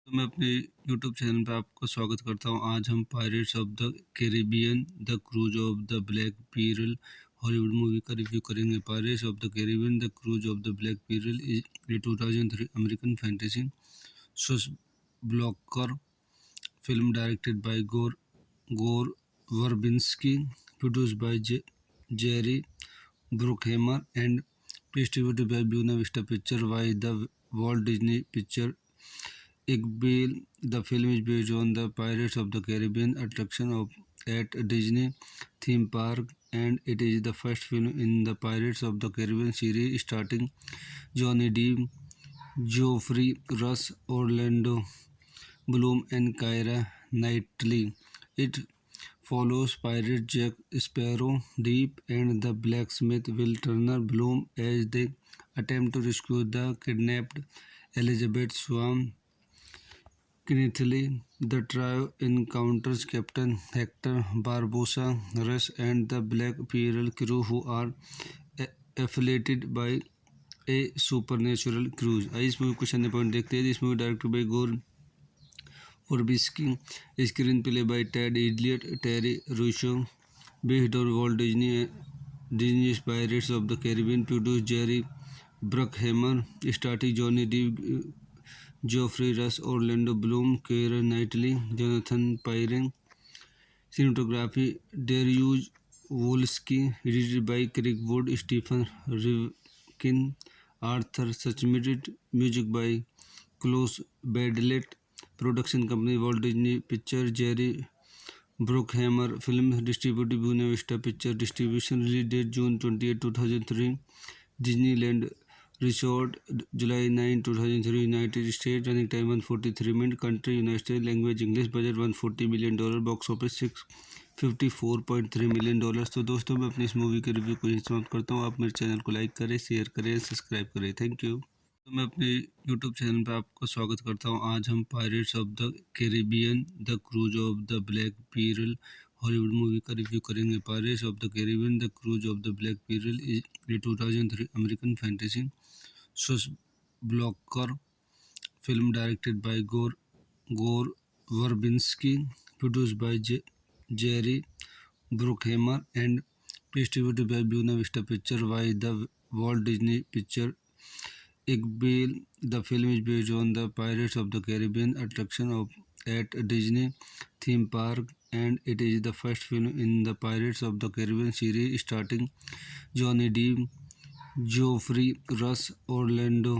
तो मैं अपने YouTube चैनल पे आपका स्वागत करता हूं। आज हम pirates of the Caribbean the curse of the black pearl Hollywood movie का रिव्यू करेंगे। Pirates of the Caribbean the curse of the black pearl is a 2003 American fantasy swashbuckler film directed by Gore Verbinski, produced by Jerry Bruckheimer and distributed by Buena Vista Pictures by the Walt Disney Picture Inc. The film is based on the Pirates of the Caribbean attraction at Disney theme park, and it is the first film in the Pirates of the Caribbean series starring Johnny Depp, Geoffrey Rush, Orlando Bloom, and Keira Knightley. It follows pirate Jack Sparrow, Deep, and the blacksmith Will Turner Bloom as they attempt to rescue the kidnapped Elizabeth Swan Knightley. The trio encounters Captain Hector Barbosa Rush and the Black Pearl crew, who are affiliated by a supernatural cruise. इस movie को चलने point देखते हैं। This movie directed by गोर Verbinski, screenplay by Ted Elliott, Terry Russo, based on Walt Disney's Pirates of the Caribbean, produced Jerry Bruckheimer, starring Johnny Depp, Geoffrey Rush, Orlando Bloom, Keira Knightley, Jonathan Pyrre. Cinematography Dariusz Wolski, edited by Craig Wood, Stephen Rivkin, Arthur Suchmidt, music by Klaus Badlet. Production company Walt Disney Pictures, Jerry Bruckheimer. Film distributed Buena Vista Pictures. Distribution release date June 28, 2003. Disneyland Resort, July 9, 2003, United States. Running time 143 minutes. Country United States. Language English. Budget $140 million. Box office $654.3 million। तो दोस्तों मैं अपनी इस movie के review को यहीं समाप्त करता हूँ। आप मेरे चैनल को लाइक करें, शेयर करें, सब्सक्राइब करें। Thank you. तो मैं अपने YouTube चैनल पर आपका स्वागत करता हूं। आज हम pirates of the Caribbean the curse of the black pearl Hollywood movie का रिव्यू करेंगे। Pirates of the Caribbean the curse of the black pearl is a 2003 American fantasy swashbuckler film directed by Gore Verbinski, produced by Jerry Bruckheimer, and distributed by Buena Vista Pictures by the Walt Disney Pictures Inc. The film is based on the Pirates of the Caribbean attraction at Disney theme park, and it is the first film in the Pirates of the Caribbean series starring Johnny Depp, Geoffrey Rush, Orlando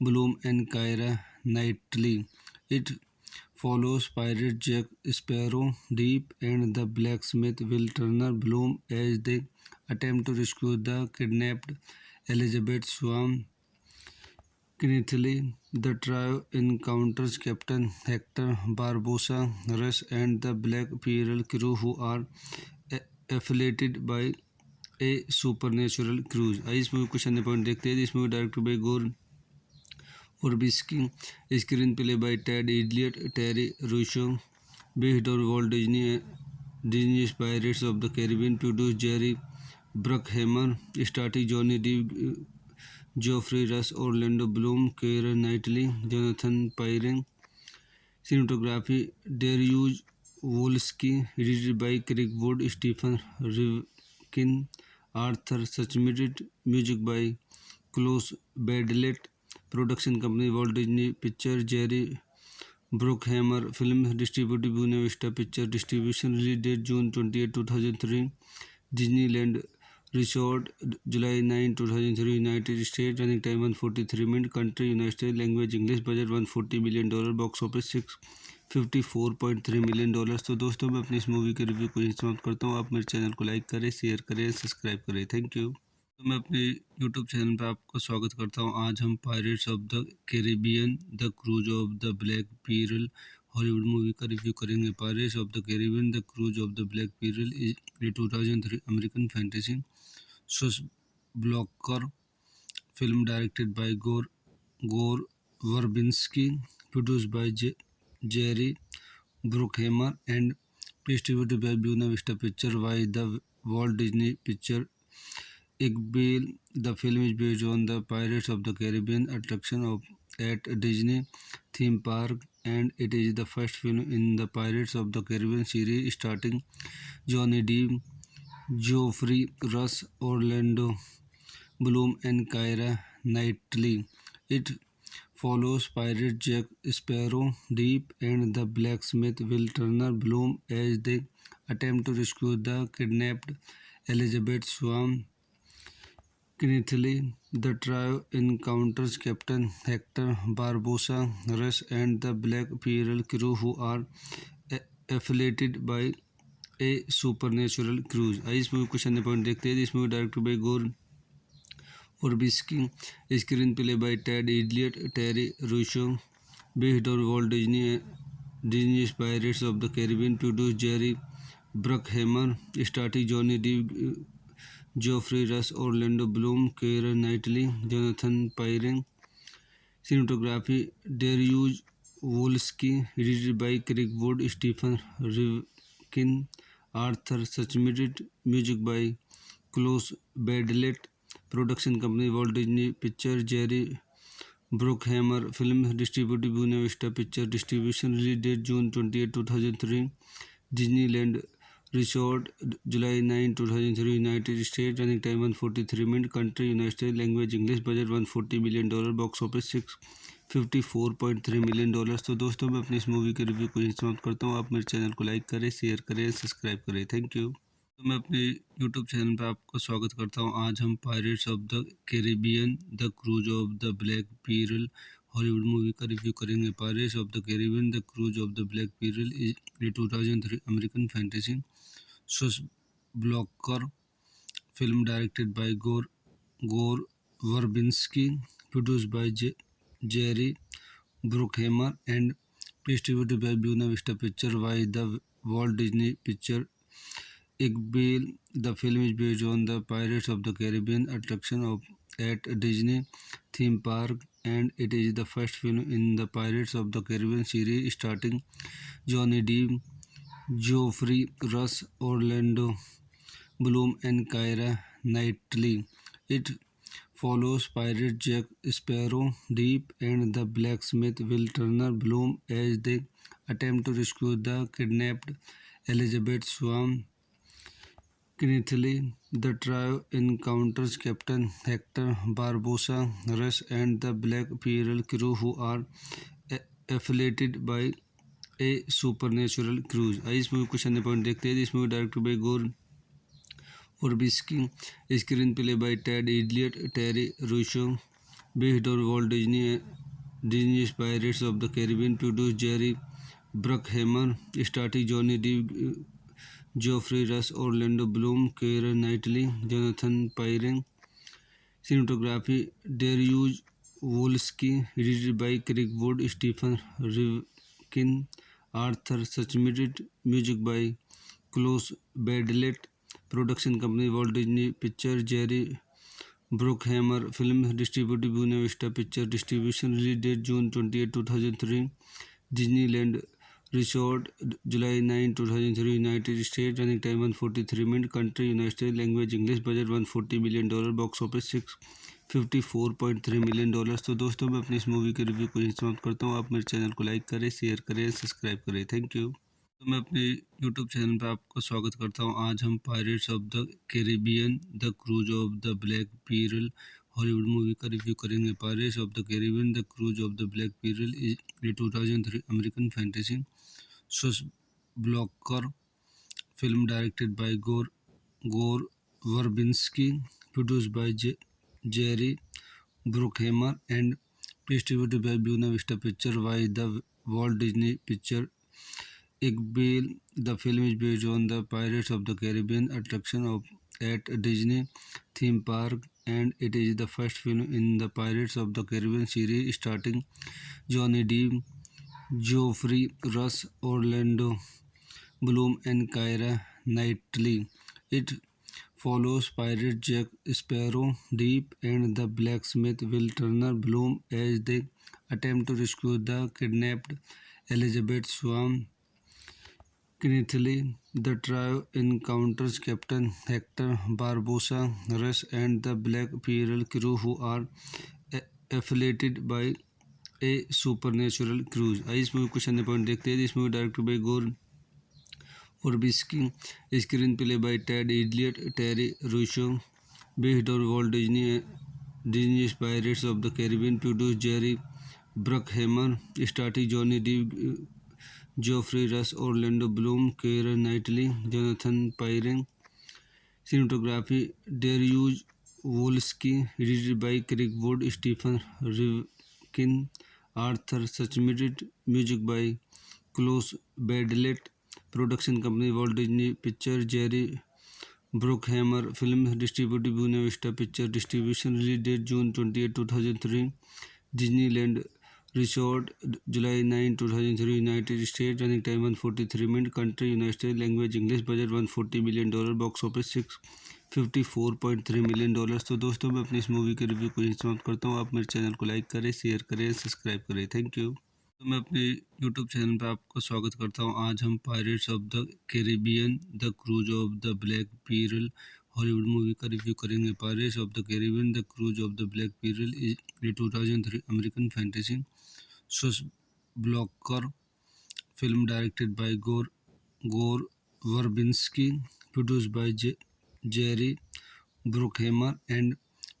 Bloom, and Keira Knightley. It follows pirate Jack Sparrow, Deep, and the blacksmith Will Turner Bloom as they attempt to rescue the kidnapped Elizabeth Swan Knightley. The trio encounters Captain Hector Barbosa Rush and the Black Pearl crew, who are affiliated by a supernatural cruise। इस movie को चलने point देखते हैं। इस movie directed by गोर Furbisky, screenplay by Ted Elliott, Terry Rousseau, based on Walt Disney's Pirates of the Caribbean, produced Jerry Bruckheimer, starring Johnny Depp, Geoffrey Rush, Orlando Bloom, Keira Knightley, Jonathan Pyrren. Cinematography Dariusz Wolski, edited by Craig Wood, Stephen Rivkin, Arthur Suchmidt, music by Klaus Badlet, production company Walt Disney Pictures, Jerry Bruckheimer, film distributed Buena Vista Picture Distribution, release date June 28, 2003, Disneyland Resort, July 9, 2003, United States, running time 143 minutes, country United States, language English, budget $140 million, box office $654.3 million। तो दोस्तों मैं अपनी इस movie के review को यहीं समाप्त करता हूँ। आप मेरे चैनल को लाइक करें, शेयर करें, सब्सक्राइब करें। Thank you. तो मैं अपने यूट्यूब चैनल पर आपका स्वागत करता हूँ। आज हम pirates of the Caribbean the curse of the black pearl Hollywood movie का रिव्यू करेंगे। Pirates of the Caribbean the curse of the black pearl is a 2003 American fantasy swashbuckler film directed by Gore Verbinski, produced by Jerry Bruckheimer, and distributed by Buena Vista Pictures by the Walt Disney Picture Igbel. The film is based on the Pirates of the Caribbean attraction at Disney theme park, and it is the first film in the Pirates of the Caribbean series starring Johnny Depp, Geoffrey Rush, Orlando Bloom, and Keira Knightley. It follows pirate Jack Sparrow, Deep, and the blacksmith Will Turner Bloom as they attempt to rescue the kidnapped Elizabeth Swan Knightley. The trio encounters Captain Hector Barbossa, Rush, and the Black Pearl crew, who are affiliated by A supernatural cruise. आइए इस movie को question point देखते हैं। This movie directed by Gore Verbinski, screenplay by Ted Elliott, Terry Rossio, based on Walt Disney pirates of the Caribbean, produce Jerry Bruckheimer, starting Johnny Depp, Geoffrey Rush, Orlando Bloom, Keira Knightley, Jonathan Pryce. Cinematography Dariusz Wolski, edited by Craig Wood, Stephen Rivkin, Arthur Schmidt, music by Klaus Badelt, production company Walt Disney picture, Jerry Bruckheimer, film distributed Buena Vista picture distribution, release date June 28, 2003, Disneyland resort, July 9, 2003, United State, running time 143 minute, country United State, language English, budget $140 million, box office $654.3 million। तो दोस्तों मैं अपनी इस movie के review को यहीं समाप्त करता हूँ। आप मेरे चैनल को लाइक करें, शेयर करें, सब्सक्राइब करें। Thank you. तो मैं अपने यूट्यूब चैनल पर आपका स्वागत करता हूँ। आज हम pirates of the Caribbean the curse of the black pearl Hollywood movie का रिव्यू करेंगे। Pirates of the Caribbean the curse of the black pearl is a 2003 American fantasy swashbuckler film directed by Gore Verbinski, produced by Jerry Bruckheimer, and distributed by Buena Vista Pictures by the Walt Disney Pictures Igbel. The film is based on the Pirates of the Caribbean attraction at Disney theme park, and it is the first film in the Pirates of the Caribbean series starring Johnny Depp, Geoffrey Rush, Orlando Bloom, and Keira Knightley. It follows pirate Jack Sparrow, Deep, and the blacksmith Will Turner Bloom as they attempt to rescue the kidnapped Elizabeth Swan Knightley. The trio encounters Captain Hector Barbossa, Rush, and the Black Pearl crew, who are affiliated by A supernatural cruise. आइए इस movie को question point देखते हैं। This movie directed by Gore Verbinski, screenplay by Ted Elliott, Terry Rossio, based on Walt Disney pirates of the Caribbean, produce Jerry Bruckheimer, starting Johnny Depp, Geoffrey Rush, Orlando Bloom, Keira Knightley, Jonathan Pryce. Cinematography Dariusz Wolski, edited by Craig Wood, Stephen Rivkin, Arthur Schmidt, music by Klaus Badelt, production company Walt Disney picture, Jerry Bruckheimer film distributed Buena Vista picture distribution release date June 28 2003 Disneyland resort July 9 2003 United State running time 143 minute country United State language English budget $140 million box office $654.3 million. तो दोस्तों मैं अपनी इस movie के review को यहीं समाप्त करता हूँ। आप मेरे चैनल को लाइक करें, शेयर करें, सब्सक्राइब करें। Thank you. तो मैं अपने यूट्यूब चैनल पर आपका स्वागत करता हूँ। आज हम pirates of the Caribbean the curse of the black pearl Hollywood movie का रिव्यू करेंगे। Pirates of the Caribbean the curse of the black pearl is a 2003 American fantasy swashbuckler film directed by Gore Verbinski, produced by Jerry Bruckheimer, and distributed by Buena Vista Pictures by the Walt Disney Picture Iqbal. The film is based on the Pirates of the Caribbean attraction at Disney theme park, and it is the first film in the Pirates of the Caribbean series starring Johnny Depp, Geoffrey Rush, Orlando Bloom, and Keira Knightley. It follows pirate Jack Sparrow, Deep, and the blacksmith Will Turner Bloom as they attempt to rescue the kidnapped Elizabeth Swan Knightley. The trio encounters Captain Hector Barbossa, Rush, and the Black Pearl crew who are affiliated by a supernatural cruise। आइए इस movie को question point देखते हैं। इस movie directed by गोर Verbinski, screenplay by Ted Elliott, Terry Russo, based on Walt Disney's Pirates of the Caribbean, produced Jerry Bruckheimer, starring Johnny Depp, Geoffrey Rush, Orlando Bloom, Keira Knightley, Jonathan Pryce. Cinematography Dariusz Wolski, edited by Craig Wood, Stephen Rivkin, Arthur Suchmitt, music by Klaus Badlet. Production company Walt Disney Pictures, Jerry Bruckheimer film distributed Buena Vista Pictures distribution release date June 28 2003 Disneyland Resort July 9 2003 United States running time 143 minutes country United States language English budget $140 million box office $654.3 million. तो दोस्तों मैं अपनी इस movie के review को यहीं समाप्त करता हूँ। आप मेरे चैनल को लाइक करें, शेयर करें, सब्सक्राइब करें। Thank you. तो मैं अपने यूट्यूब चैनल पर आपका स्वागत करता हूँ। आज हम pirates of the Caribbean the curse of the black pearl Hollywood movie का रिव्यू करेंगे। Pirates of the Caribbean the curse of the black pearl is a 2003 American fantasy swashbuckler film directed by Gore Verbinski, produced by Jerry Bruckheimer, and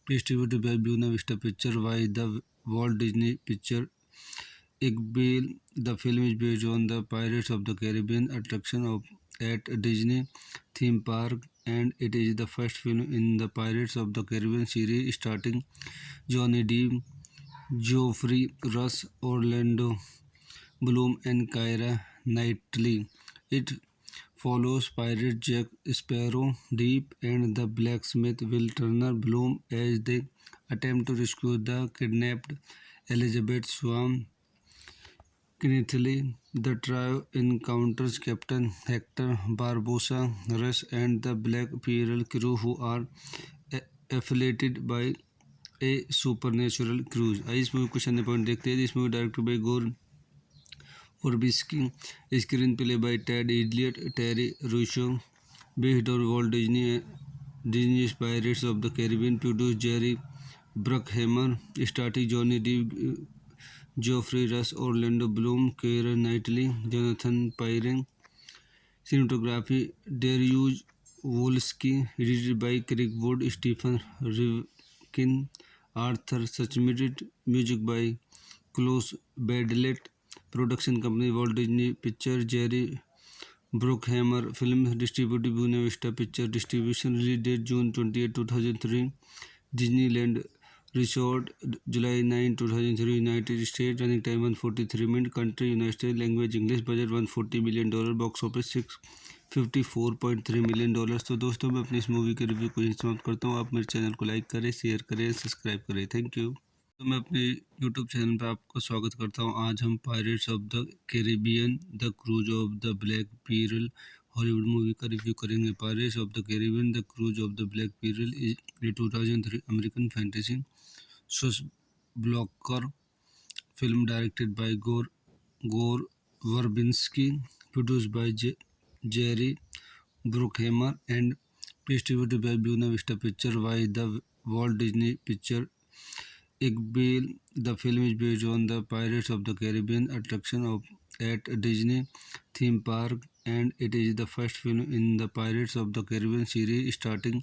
distributed by Buena Vista Pictures by the Walt Disney Pictures Iqbal. The film is based on the Pirates of the Caribbean attraction at Disney theme park, and it is the first film in the Pirates of the Caribbean series starring Johnny Depp, Geoffrey Rush, Orlando Bloom, and Keira Knightley. It follows pirate Jack Sparrow, Deep, and the blacksmith Will Turner Bloom as they attempt to rescue the kidnapped Elizabeth Swan Knightley. The trio encounters Captain Hector Barbossa, Rush, and the Black Pearl crew who are affiliated by a supernatural cruise। आइए इस movie को question point देखते हैं। इस movie directed by गोर Verbinski, screenplay by Ted Elliott, Terry Russo, based on Walt Disney's Pirates of the Caribbean, produced Jerry Bruckheimer, starring Johnny Depp, Geoffrey Rush, Orlando Bloom, Keira Knightley, Jonathan Pryce. Cinematography Dariusz Wolski, edited by Craig Wood, Stephen Rivkin, Arthur Suchmitt, music by Klaus Badlet. Production company Walt Disney Pictures, Jerry Bruckheimer film distributed Buena Vista Pictures distribution release date June 28 2003 Disneyland Resort July 9 2003 United States running time 143 minutes country United States language English budget $140 million box office $654.3 million. तो दोस्तों मैं अपनी इस movie के review को यहीं समाप्त करता हूँ। आप मेरे चैनल को लाइक करें, शेयर करें, सब्सक्राइब करें। Thank you. तो मैं अपने यूट्यूब चैनल पर आपका स्वागत करता हूँ। आज हम pirates of the Caribbean the curse of the black pearl Hollywood movie का रिव्यू करेंगे। Pirates of the Caribbean the curse of the black pearl is a 2003 American fantasy swashbuckler film directed by Gore Verbinski, produced by Jerry Bruckheimer and distributed by Buena Vista Pictures by the Walt Disney Picture Inc. The film is based on the Pirates of the Caribbean attraction at Disney theme park, and it is the first film in the Pirates of the Caribbean series starring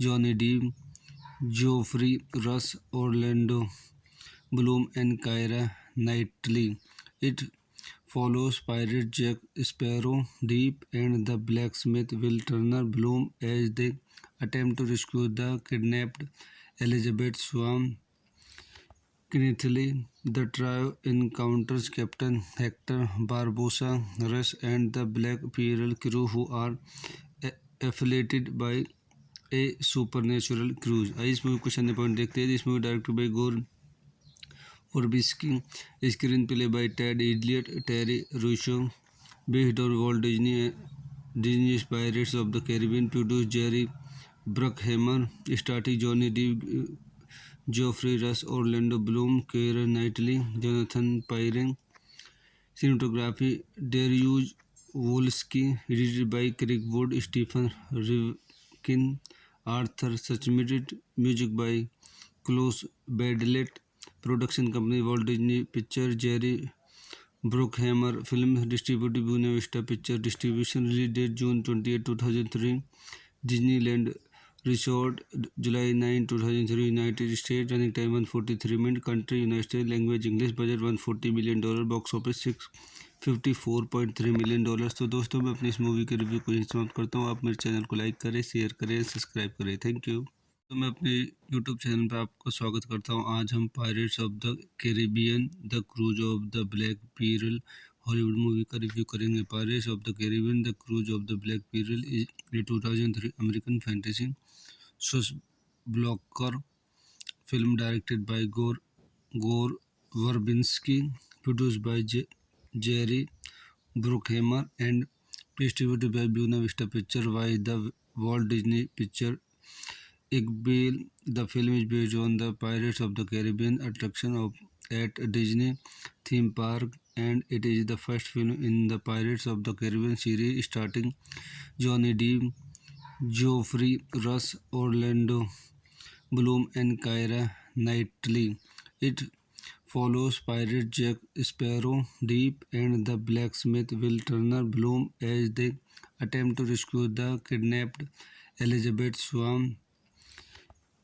Johnny Depp, Geoffrey Rush, Orlando Bloom, and Keira Knightley. It follows pirate Jack Sparrow, Deep, and the blacksmith Will Turner Bloom as they attempt to rescue the kidnapped Elizabeth Swan Knightley. The trio encounters Captain Hector Barbossa, Rush, and the Black Pearl crew who are affiliated by a supernatural cruise. इस movie को question point देखते हैं। This movie directed by गोर Verbinski, screenplay by Ted Elliott, Terry Russo, based on Walt Disney's Pirates of the Caribbean, produced Jerry Bruckheimer, starring Johnny Depp, Geoffrey Rush, Orlando Bloom, Keira Knightley, Jonathan Pyrren. Cinematography Dariusz Wolski, edited by Craig Wood, Stephen Rivkin, Arthur Suchmitt, music by Klaus Badlet. Production company Walt Disney Pictures, Jerry Bruckheimer. Film distributed Buena Vista Pictures. Distribution release date June 28, 2003. Disneyland Resort, July 9, 2003, United States. Running time 143 minutes. Country United States. Language English. Budget $140 million. Box office $654.3 million। तो दोस्तों मैं अपनी इस movie के review को यहीं समाप्त करता हूँ। आप मेरे चैनल को लाइक करें, शेयर करें, सब्सक्राइब करें। Thank you. तो मैं अपने यूट्यूब चैनल पर आपका स्वागत करता हूँ। आज हम pirates of the Caribbean the curse of the black pearl Hollywood movie का रिव्यू करेंगे। Pirates of the Caribbean the curse of the black pearl is a 2003 American fantasy swashbuckler film directed by Gore Verbinski, produced by Jerry Bruckheimer, and distributed by Buena Vista Pictures by the Walt Disney Pictures Inc. The film is based on the Pirates of the Caribbean attraction at Disney theme park, and it is the first film in the Pirates of the Caribbean series starring Johnny Depp, Geoffrey Rush, Orlando Bloom, and Keira Knightley. It follows pirate Jack Sparrow, Deep, and the blacksmith Will Turner Bloom as they attempt to rescue the kidnapped Elizabeth Swan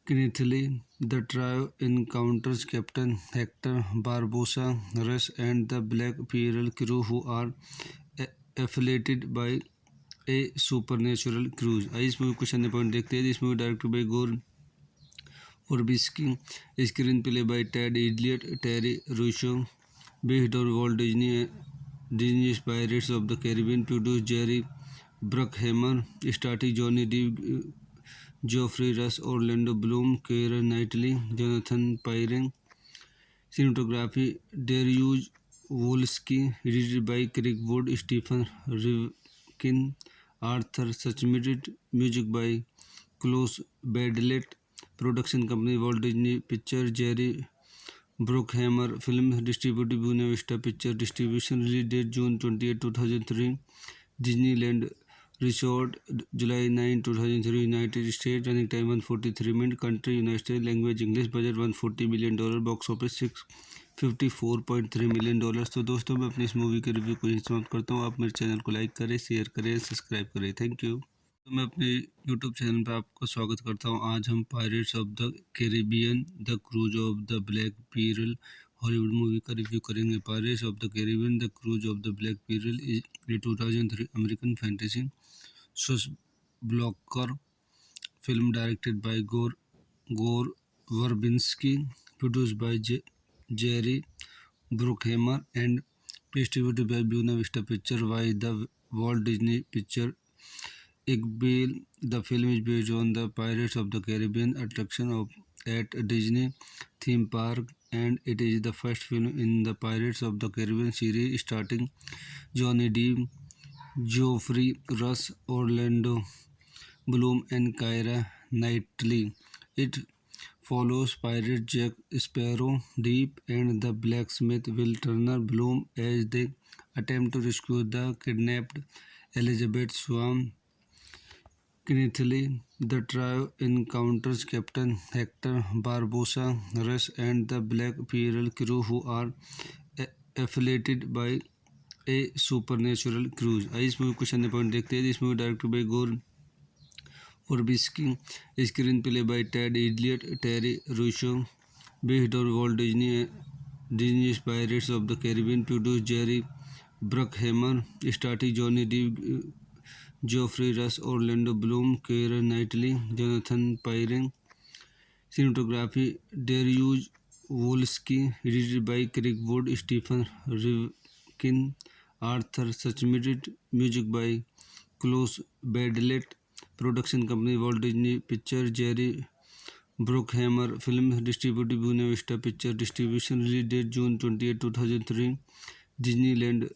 Knightley. The trio encounters Captain Hector Barbossa, Rush, and the Black Pearl crew who are affiliated by a supernatural cruise। इस movie को question point देखते हैं। This movie directed by गोर Verbinski, screenplay by Ted Elliott, Terry Russo, based on Walt Disney's Pirates of the Caribbean, produced Jerry Bruckheimer, starring Johnny Depp, Geoffrey Rush, Orlando Bloom, Keira Knightley, Jonathan Pyrren. Cinematography Dariusz Wolski, edited by Craig Wood, Stephen Rivkin, Arthur Suchmitt, music by Klaus Badlet. Production company Walt Disney Pictures, Jerry Bruckheimer. Film distributed Buena Vista Pictures. Distribution release date June 28, 2003. Disneyland Resort, July 9, 2003, United States. Running time 143 minutes. Country United States. Language English. Budget $140 million. Box office $654.3 million। तो दोस्तों मैं अपनी इस movie के review को यहीं समाप्त करता हूँ। आप मेरे चैनल को लाइक करें, शेयर करें, सब्सक्राइब करें। Thank you. तो मैं अपने यूट्यूब चैनल पर आपका स्वागत करता हूँ। आज हम pirates of the Caribbean the curse of the black pearl Hollywood movie का रिव्यू करेंगे। Pirates of the Caribbean the curse of the black pearl is a 2003 American fantasy swashbuckler film directed by Gore Verbinski, produced by Jerry Bruckheimer, and distributed by Buena Vista Pictures by the Walt Disney Pictures Inc. The film is based on the Pirates of the Caribbean attraction at Disney theme park, and it is the first film in the Pirates of the Caribbean series starring Johnny Depp, Geoffrey Rush, Orlando Bloom, and Keira Knightley. It follows pirate Jack Sparrow, Deep, and the blacksmith Will Turner Bloom as they attempt to rescue the kidnapped Elizabeth Swan Knightley. The trio encounters Captain Hector Barbossa, Rush, and the Black Pearl crew, who are affiliated by a supernatural cruise. इस movie को question point देखते हैं. This movie directed by गोर Verbinski, screenplay by Ted Elliott, Terry Russo, based on Walt Disney's Pirates of the Caribbean, produced Jerry Bruckheimer, starring Johnny Depp, Geoffrey Rush, Orlando Bloom, Keira Knightley, Jonathan Pyrren. Cinematography Dariusz Wolski, edited by Craig Wood, Stephen Rivkin, Arthur Suchmitt, music by Klaus Badlet. Production company Walt Disney Pictures, Jerry Bruckheimer. Film distributed Buena Vista Pictures. Distribution release date June 28, 2003. Disneyland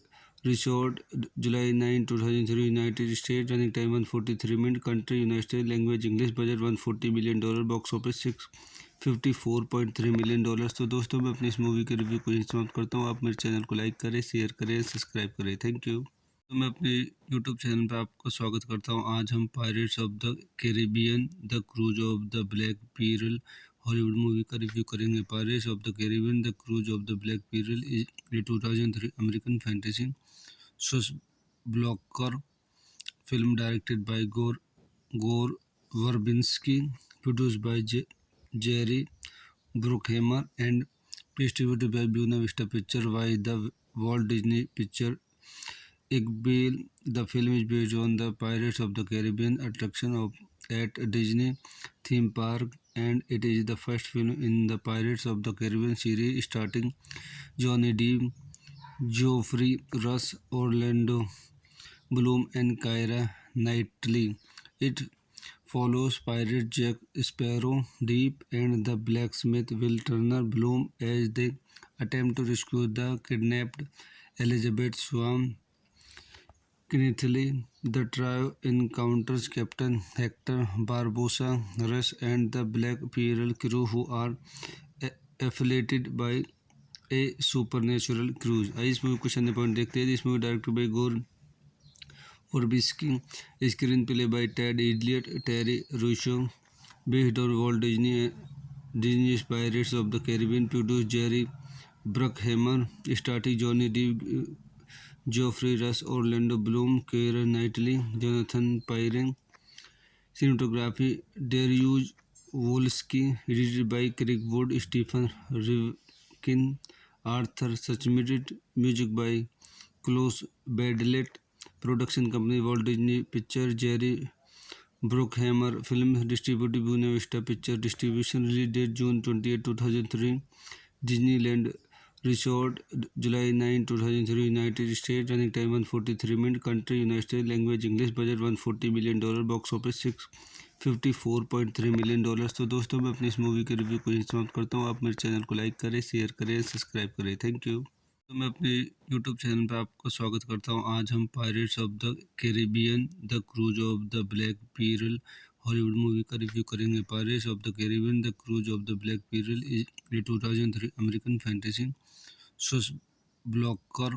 Resort, July 9, 2003, United States. Running time 143 minutes. Country United States. Language English. Budget $140 million. Box office $654.3 million. तो दोस्तों मैं अपनी इस movie के review को यहीं समाप्त करता हूँ. आप मेरे चैनल को लाइक करें, शेयर करें, सब्सक्राइब करें. Thank you. तो मैं अपने यूट्यूब चैनल पर आपका स्वागत करता हूँ. आज हम pirates of the Caribbean the curse of the black pearl Hollywood movie का रिव्यू करेंगे. Pirates of the Caribbean the curse of the black pearl is a 2003 American fantasy swashbuckler film directed by Gore Verbinski, produced by Jerry Bruckheimer and distributed by Buena Vista picture by the Walt Disney picture Igbale. The film is based on the Pirates of the Caribbean attraction at Disney theme park, and it is the first film in the Pirates of the Caribbean series starring Johnny Depp, Geoffrey Rush, Orlando Bloom, and Keira Knightley. It follows pirate Jack Sparrow, Deep, and the blacksmith Will Turner Bloom as they attempt to rescue the kidnapped Elizabeth Swan Knightley. The trio encounters Captain Hector Barbossa, Rush, and the Black Pearl crew, who are affiliated by a supernatural cruise. इस movie को question point देखते हैं. This movie directed by गोर Verbinski, screenplay by Ted Elliott, Terry Russo, based on Walt Disney's Pirates of the Caribbean, produced Jerry Bruckheimer, starring Johnny Depp, Geoffrey Rush, Orlando Bloom, Keira Knightley, Jonathan Pyrren. Cinematography Dariusz Wolski, edited by Craig Wood, Stephen Rivkin, Arthur Suchmitt, music by Klaus Badlet. Production company Walt Disney Pictures, Jerry Bruckheimer. Film distributed Buena Vista Pictures. Distribution release date June 28, 2003. Disneyland Resort, July 9, 2003, United States. Running time 143 minutes. Country United States. Language English. Budget $140 million. Box office $654.3 million. तो दोस्तों मैं अपनी इस movie के review को यहीं समाप्त करता हूँ. आप मेरे चैनल को लाइक करें, शेयर करें, सब्सक्राइब करें. Thank you. तो मैं अपने यूट्यूब चैनल पर आपका स्वागत करता हूँ. आज हम pirates of the Caribbean the curse of the black pearl Hollywood movie का रिव्यू करेंगे. Pirates of the Caribbean the curse of the black pearl is a 2003 American fantasy swashbuckler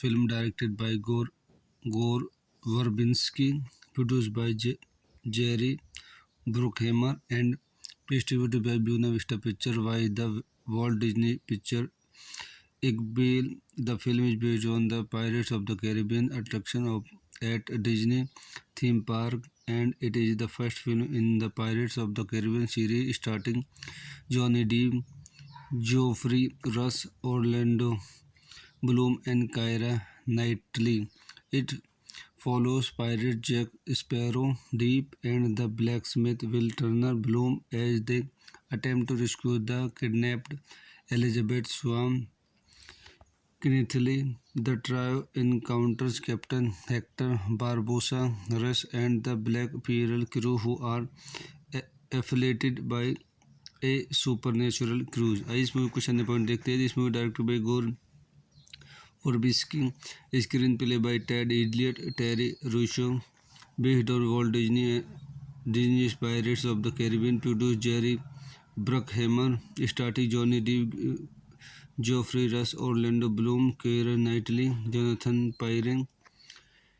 film directed by Gore Verbinski, produced by Jerry Bruckheimer and distributed by Buena Vista picture by the Walt Disney picture Igbale. The film is based on the Pirates of the Caribbean attraction at Disney theme park, and it is the first film in the Pirates of the Caribbean series starring Johnny Depp, Geoffrey Rush, Orlando Bloom, and Keira Knightley. It follows pirate Jack Sparrow, Deep, and the blacksmith Will Turner Bloom as they attempt to rescue the kidnapped Elizabeth Swan Knightley. The trio encounters Captain Hector Barbossa, Rush, and the Black Pearl crew, who are affiliated by a supernatural cruise. इस movie को question point देखते हैं. This movie directed by गोर Furbisky, screenplay by Ted Elliott, Terry Rousseau, based on Walt Disney's Pirates of the Caribbean, produced Jerry Bruckheimer, starring Johnny Depp, Geoffrey Rush, Orlando Bloom, Keira Knightley, Jonathan Pryce.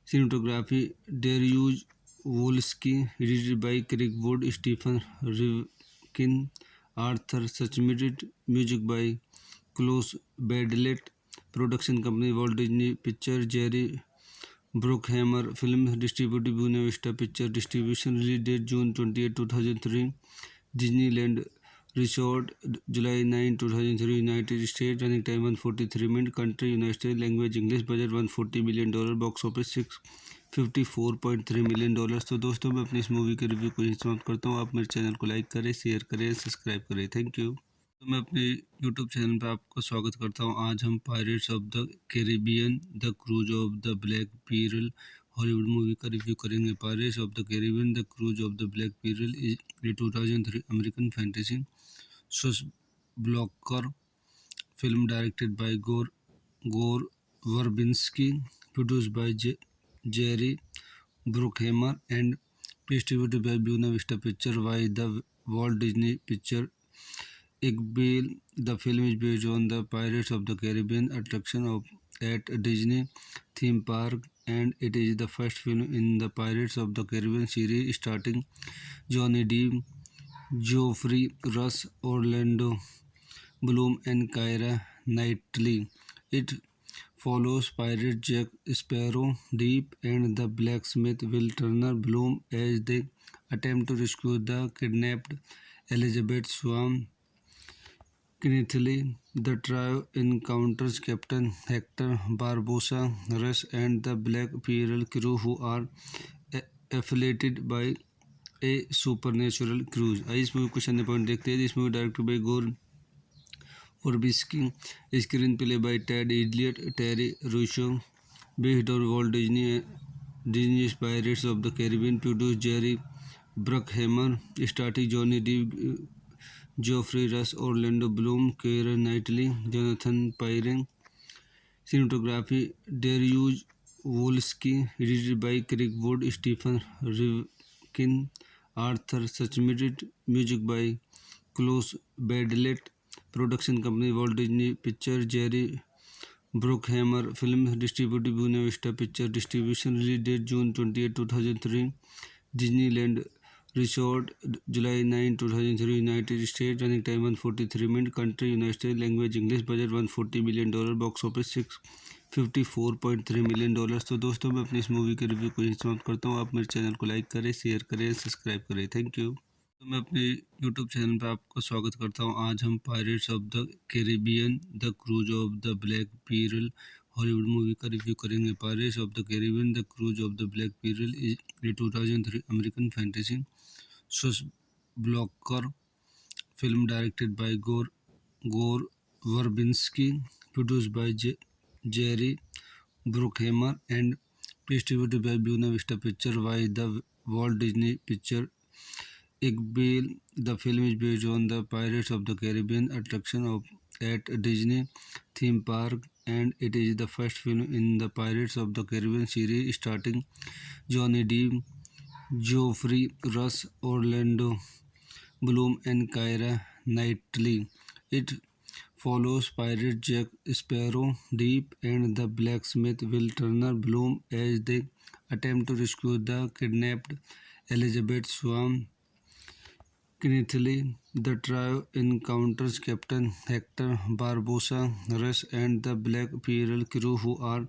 Cinematography Dariusz Wolski, edited by Craig Wood, Stephen Rivkin, Arthur Suchmidt, music by Klaus Badlet, production company Walt Disney Pictures, Jerry Bruckheimer, film distributed Buena Vista Picture Distribution, release date June 28, 2003, Disneyland Resort, July 9, 2003, United States, running time 143 minutes, country United States, language English, budget $140 million, box office $654.3 million। तो दोस्तों मैं अपनी इस movie के review को यहीं समाप्त करता हूँ। आप मेरे चैनल को लाइक करें, शेयर करें, सब्सक्राइब करें। Thank you. तो मैं अपने यूट्यूब चैनल पर आपका स्वागत करता हूँ। आज हम pirates of the Caribbean the curse of the black pearl Hollywood movie का रिव्यू करेंगे। Pirates of the Caribbean the curse of the black pearl is a 2003 American fantasy swashbuckler film directed by Gore Verbinski, produced by Jerry Bruckheimer and distributed by Buena Vista Pictures by the Walt Disney Pictures. Iqbal, the film is based on the Pirates of the Caribbean attraction at Disney theme park, and it is the first film in the Pirates of the Caribbean series starring Johnny Depp, Geoffrey Rush, Orlando Bloom, and Keira Knightley. It follows pirate Jack Sparrow, Deep, and the blacksmith Will Turner Bloom as they attempt to rescue the kidnapped Elizabeth Swan. Knightley. The trio encounters Captain Hector Barbossa, Rush, and the Black Pearl crew, who are affiliated by a supernatural cruise। आइए इस movie को question point देखते हैं। This movie directed by गोर Furbisky, screenplay by Ted Elliott, Terry Rousseau, based on Walt Disney's Pirates of the Caribbean, produced Jerry Bruckheimer, starring Johnny Depp, Geoffrey Rush, Orlando Bloom, Keira Knightley, Jonathan Pryce. Cinematography Dariusz Wolski, edited by Craig Wood, Stephen Rivkin, Arthur Suchmidt, music by Klaus Badlet, production company Walt Disney Pictures, Jerry Bruckheimer, film distributed Buena Vista Pictures Distribution, release date June 28, 2003, Disneyland Resort, July 9, 2003, United States, running time 143 minutes, country United States, language English, budget $140 million, box office $654.3 million। तो दोस्तों मैं अपनी इस movie के review को यहीं समाप्त करता हूँ। आप मेरे चैनल को लाइक करें, शेयर करें, सब्सक्राइब करें। Thank you. तो मैं अपने यूट्यूब चैनल पर आपका स्वागत करता हूँ। आज हम pirates of the Caribbean the curse of the black pearl Hollywood movie का रिव्यू करेंगे। Pirates of the Caribbean the curse of the black pearl is a 2003 American fantasy swashbuckler film directed by Gore Verbinski, produced by Jerry Bruckheimer and distributed by Buena Vista Pictures by the Walt Disney Pictures. Iqbal, the film is based on the Pirates of the Caribbean attraction at Disney theme park, and it is the first film in the Pirates of the Caribbean series starring Johnny Depp, Geoffrey Rush, Orlando Bloom, and Keira Knightley. It follows pirate Jack Sparrow, Deep, and the blacksmith Will Turner Bloom as they attempt to rescue the kidnapped Elizabeth Swan. Knightley. The trio encounters Captain Hector Barbossa, Rush, and the Black Pearl crew, who are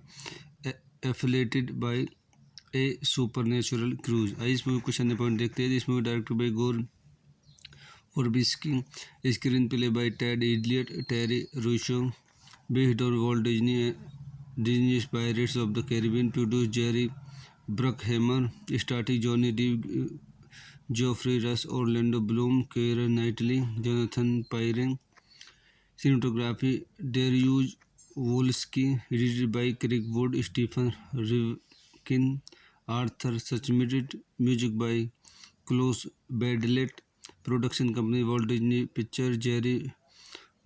affiliated by a supernatural cruise। आइए इस movie को question point देखते हैं। This movie directed by गोर Furbisky, screenplay by Ted Elliott, Terry Rousseau, based on Walt Disney's Pirates of the Caribbean, produced Jerry Bruckheimer, starring Johnny Depp, Geoffrey Rush, Orlando Bloom, Keira Knightley, Jonathan Pryce. Cinematography Dariusz Wolski, edited by Craig Wood, Stephen Rivkin, Arthur Suchmidt, music by Klaus Badlet, production company Walt Disney Pictures, Jerry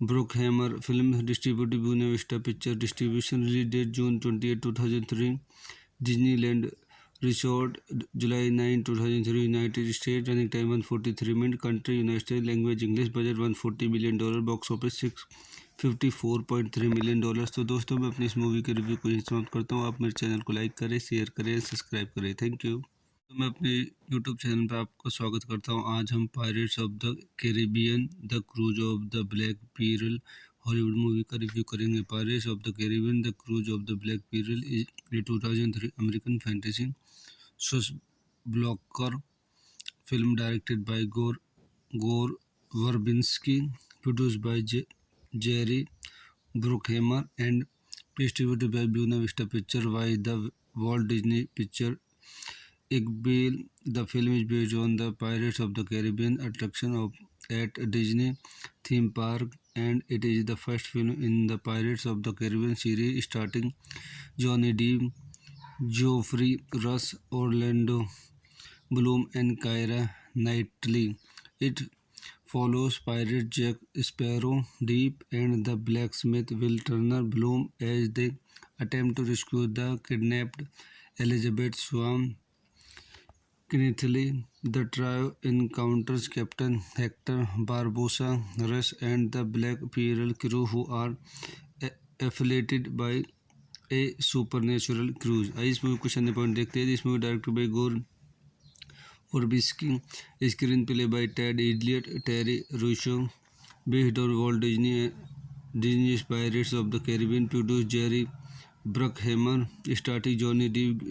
Bruckheimer film distributed Buena Vista picture distribution release date June 28 2003 Disneyland resort July 9 2003 United State running time 143 minute country United State language English budget $140 million box office $654.3 million. तो दोस्तों मैं अपनी इस movie के review को यहीं समाप्त करता हूँ। आप मेरे चैनल को लाइक करें, शेयर करें, सब्सक्राइब करें। Thank you. तो मैं अपने यूट्यूब चैनल पर आपका स्वागत करता हूँ। आज हम pirates of the Caribbean the curse of the black pearl Hollywood movie का रिव्यू करेंगे। Pirates of the Caribbean the curse of the black pearl is a 2003 American fantasy swashbuckler film directed by Gore Verbinski, produced by Jerry Bruckheimer, and distributed by Buena Vista Pictures by the Walt Disney Picture Inc. The film is based on the Pirates of the Caribbean attraction at Disney theme park, and it is the first film in the Pirates of the Caribbean series starring Johnny Depp, Geoffrey Rush, Orlando Bloom, and Keira Knightley. It follows pirate Jack Sparrow, Deep, and the blacksmith Will Turner Bloom as they attempt to rescue the kidnapped Elizabeth Swan Knightley. The trio encounters Captain Hector Barbossa, Rush, and the Black Pearl crew who are affiliated by a supernatural cruise। आइए इस movie को question point देखते हैं। This movie directed by गोर Verbinski, screenplay by Ted Elliott, Terry Russo, based on Walt Disney's Pirates of the Caribbean, produced Jerry Bruckheimer, starring Johnny Depp,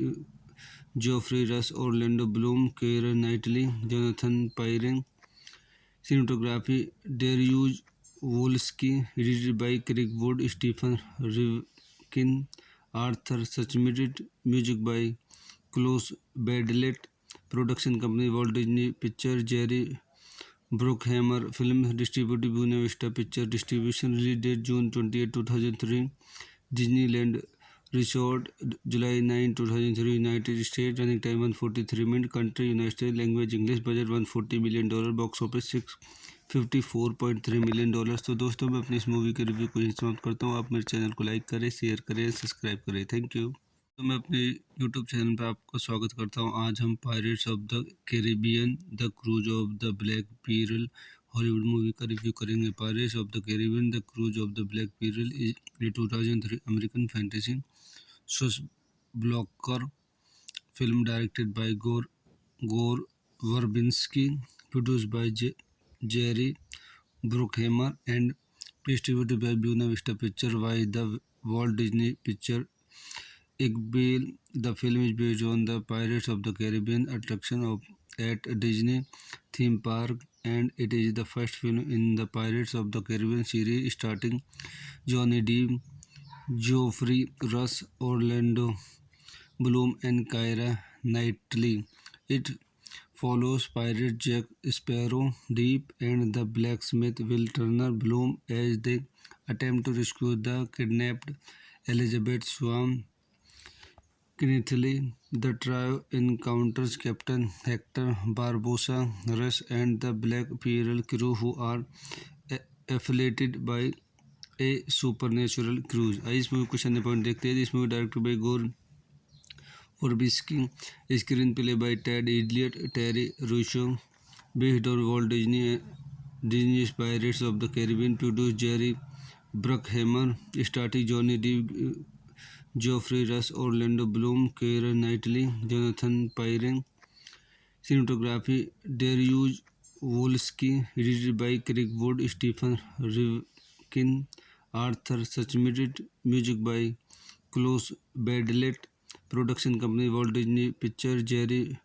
Geoffrey Rush, Orlando Bloom, Keira Knightley, Jonathan Pyrren. Cinematography Dariusz Wolski, edited by Craig Wood, Stephen Rivkin, Arthur Suchmidt, music by Klaus Badlet. Production company Walt Disney Pictures, Jerry Bruckheimer film distributed Buena Vista Pictures distribution release date June 28 2003 Disneyland Resort July 9 2003 United States running time 143 minutes country United States language English budget $140 million box office $654.3 million. तो दोस्तों मैं अपनी इस movie के review को यहीं समाप्त करता हूँ। आप मेरे चैनल को लाइक करें, शेयर करें, सब्सक्राइब करें। Thank you. तो मैं अपने यूट्यूब चैनल पर आपका स्वागत करता हूँ। आज हम pirates of the Caribbean the curse of the black pearl Hollywood movie का रिव्यू करेंगे। Pirates of the Caribbean the curse of the black pearl is a 2003 American fantasy swashbuckler film directed by Gore Verbinski, produced by Jerry Bruckheimer, and distributed by Buena Vista Pictures by the Walt Disney Pictures Inc. The film is based on the Pirates of the Caribbean attraction at Disney theme park, and it is the first film in the Pirates of the Caribbean series starring Johnny Depp, Geoffrey Rush, Orlando Bloom, and Keira Knightley. It follows pirate Jack Sparrow, Deep, and the blacksmith Will Turner Bloom as they attempt to rescue the kidnapped Elizabeth Swan Knightley. The trio encounters Captain Hector Barbossa, Rush, and the Black Pearl crew who are affiliated by a supernatural cruise। आइए इस movie को question point देखते हैं। This movie directed by गोर Verbinski, screenplay by Ted Elliott, Terry Russo, based on Walt Disney's Pirates of the Caribbean, produced Jerry Bruckheimer, starring Johnny Depp, Geoffrey Rush, Orlando Bloom, Keira Knightley, Jonathan Pyrren. Cinematography Dariusz Wolski, edited by Craig Wood, Stephen Rivkin, Arthur Suchmidt, music by Klaus Badlet. Production company Walt Disney Pictures, Jerry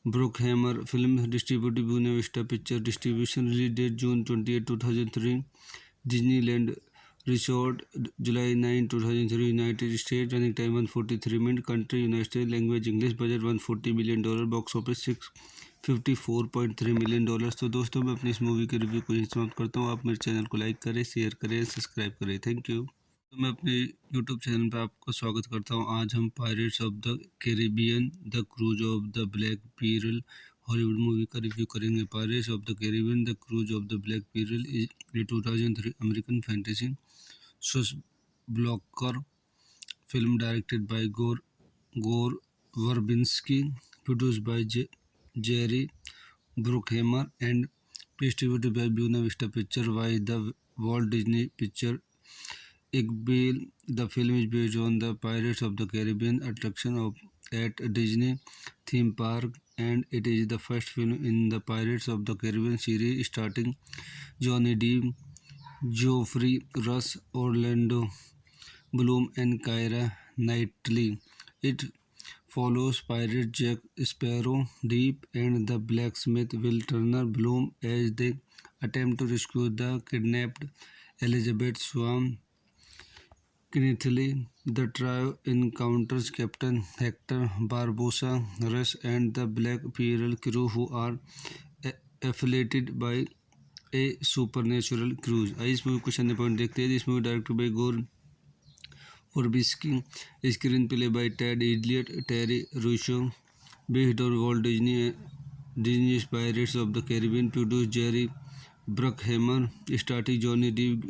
Bruckheimer film distributed Buena Vista Pictures distribution release date June 28 2003 Disneyland Resort July 9 2003 United States running time 143 minutes country United States language English budget $140 million box office $654.3 million. तो दोस्तों मैं अपनी इस movie के review को यहीं समाप्त करता हूँ। आप मेरे चैनल को लाइक करें, शेयर करें, सब्सक्राइब करें। Thank you. तो मैं अपने यूट्यूब चैनल पर आपका स्वागत करता हूँ। आज हम pirates of the Caribbean the curse of the black pearl Hollywood movie का रिव्यू करेंगे। Pirates of the Caribbean the curse of the black pearl is a 2003 American fantasy blocker film directed by Gore Verbinski, produced by Jerry Bruckheimer, and distributed by Buena Vista Pictures by the Walt Disney Picture Inc. The film is based on the Pirates of the Caribbean attraction at Disney theme park, and it is the first film in the Pirates of the Caribbean series starring Johnny Depp, Geoffrey Rush, Orlando Bloom, and Keira Knightley. It follows pirate Jack Sparrow, Deep, and the blacksmith Will Turner Bloom as they attempt to rescue the kidnapped Elizabeth Swan Knightley. The trio encounters Captain Hector Barbosa, Rush, and the Black Pearl crew, who are affiliated by a supernatural cruise. इस movie को question point देखते हैं। This movie directed by गोर Verbinski, screenplay by Ted Elliott, Terry Russo, based on Walt Disney's Pirates of the Caribbean, produced Jerry Bruckheimer, starring Johnny Depp,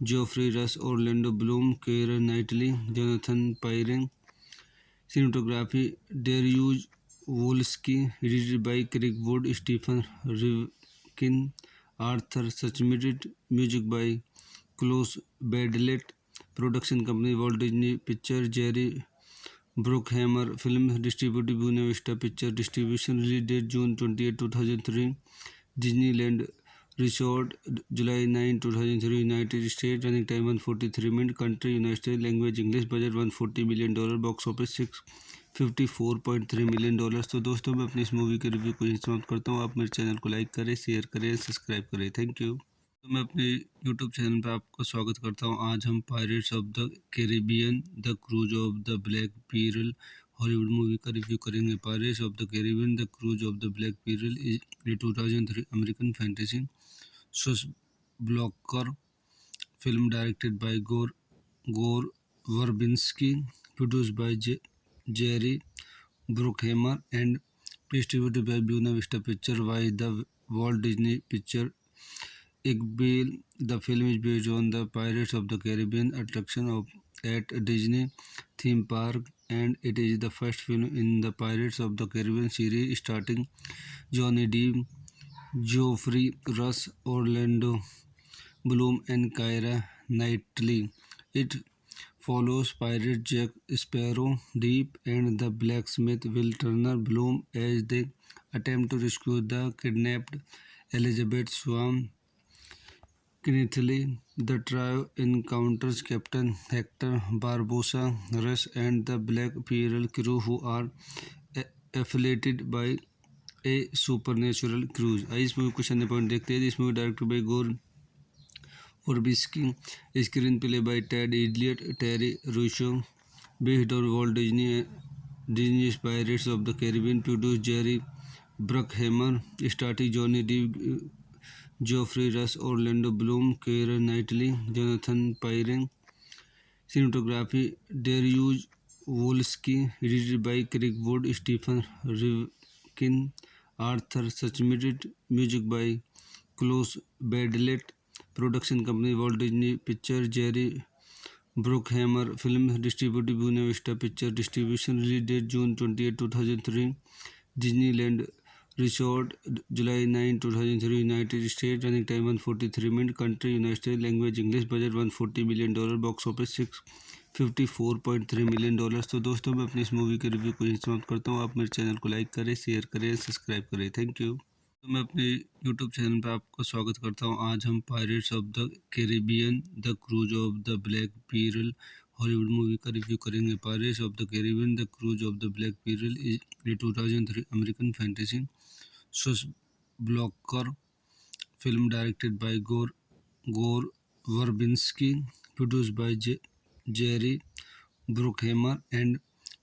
Geoffrey Rush, Orlando Bloom, Keira Knightley, Jonathan Pyrren. Cinematography Dariusz Wolski, edited by Craig Wood, Stephen Rivkin, Arthur Suchmitt, music by Klaus Badlet. Production company Walt Disney Pictures, Jerry Bruckheimer. Film distributed Buena Vista Pictures. Distribution release date June 28, 2003. Disneyland Resort, July 9, 2003, United States. Running time 143 minutes. Country United States. Language English. Budget $140 million. Box office $654.3 million। तो दोस्तों मैं अपनी इस movie के review को यहीं समाप्त करता हूँ। आप मेरे चैनल को लाइक करें, शेयर करें, सब्सक्राइब करें। Thank you. तो मैं अपने यूट्यूब चैनल पर आपका स्वागत करता हूँ। आज हम pirates of the Caribbean the curse of the black pearl Hollywood movie का रिव्यू करेंगे। Pirates of the Caribbean the curse of the black pearl is a 2003 American fantasy blocker film directed by Gore Verbinski, produced by Jerry Bruckheimer, and distributed by Buena Vista Pictures by the Walt Disney Pictures Inc. The film is based on the Pirates of the Caribbean attraction at Disney theme park, and it is the first film in the Pirates of the Caribbean series starring Johnny Depp, Geoffrey Rush, Orlando Bloom, and Keira Knightley. It follows pirate Jack Sparrow, Deep, and the blacksmith Will Turner Bloom as they attempt to rescue the kidnapped Elizabeth Swan Knightley. The trio encounters Captain Hector Barbosa, Rush, and the Black Pearl crew, who are affiliated by a supernatural cruise। इस movie को question point देखते हैं। This movie directed by गोर Verbinski, screenplay by Ted Elliott, Terry Russo, based on Walt Disney's Pirates of the Caribbean, produced Jerry Bruckheimer, starring Johnny Depp, Geoffrey Rush, Orlando Bloom, Keira Knightley, Jonathan Pyrren. Cinematography Dariusz Wolski, edited by Craig Wood, Stephen Rivkin, Arthur Suchmitt, music by Klaus Badlet. Production company Walt Disney Pictures, Jerry Bruckheimer. Film distributed Buena Vista Pictures. Distribution release date June 28, 2003. Disneyland Resort, July 9, 2003, United States. Running time 143 minutes. Country United States. Language English. Budget $140 million. Box office $654.3 million। तो दोस्तों मैं अपनी इस movie के review को यहीं समाप्त करता हूँ। आप मेरे चैनल को लाइक करें, शेयर करें, सब्सक्राइब करें। Thank you. तो मैं अपने यूट्यूब चैनल पर आपका स्वागत करता हूँ। आज हम pirates of the Caribbean the curse of the black pearl Hollywood movie का रिव्यू करेंगे। Pirates of the Caribbean the curse of the black pearl is a 2003 American fantasy blocker film directed by Gore Verbinski, produced by Jerry Bruckheimer, and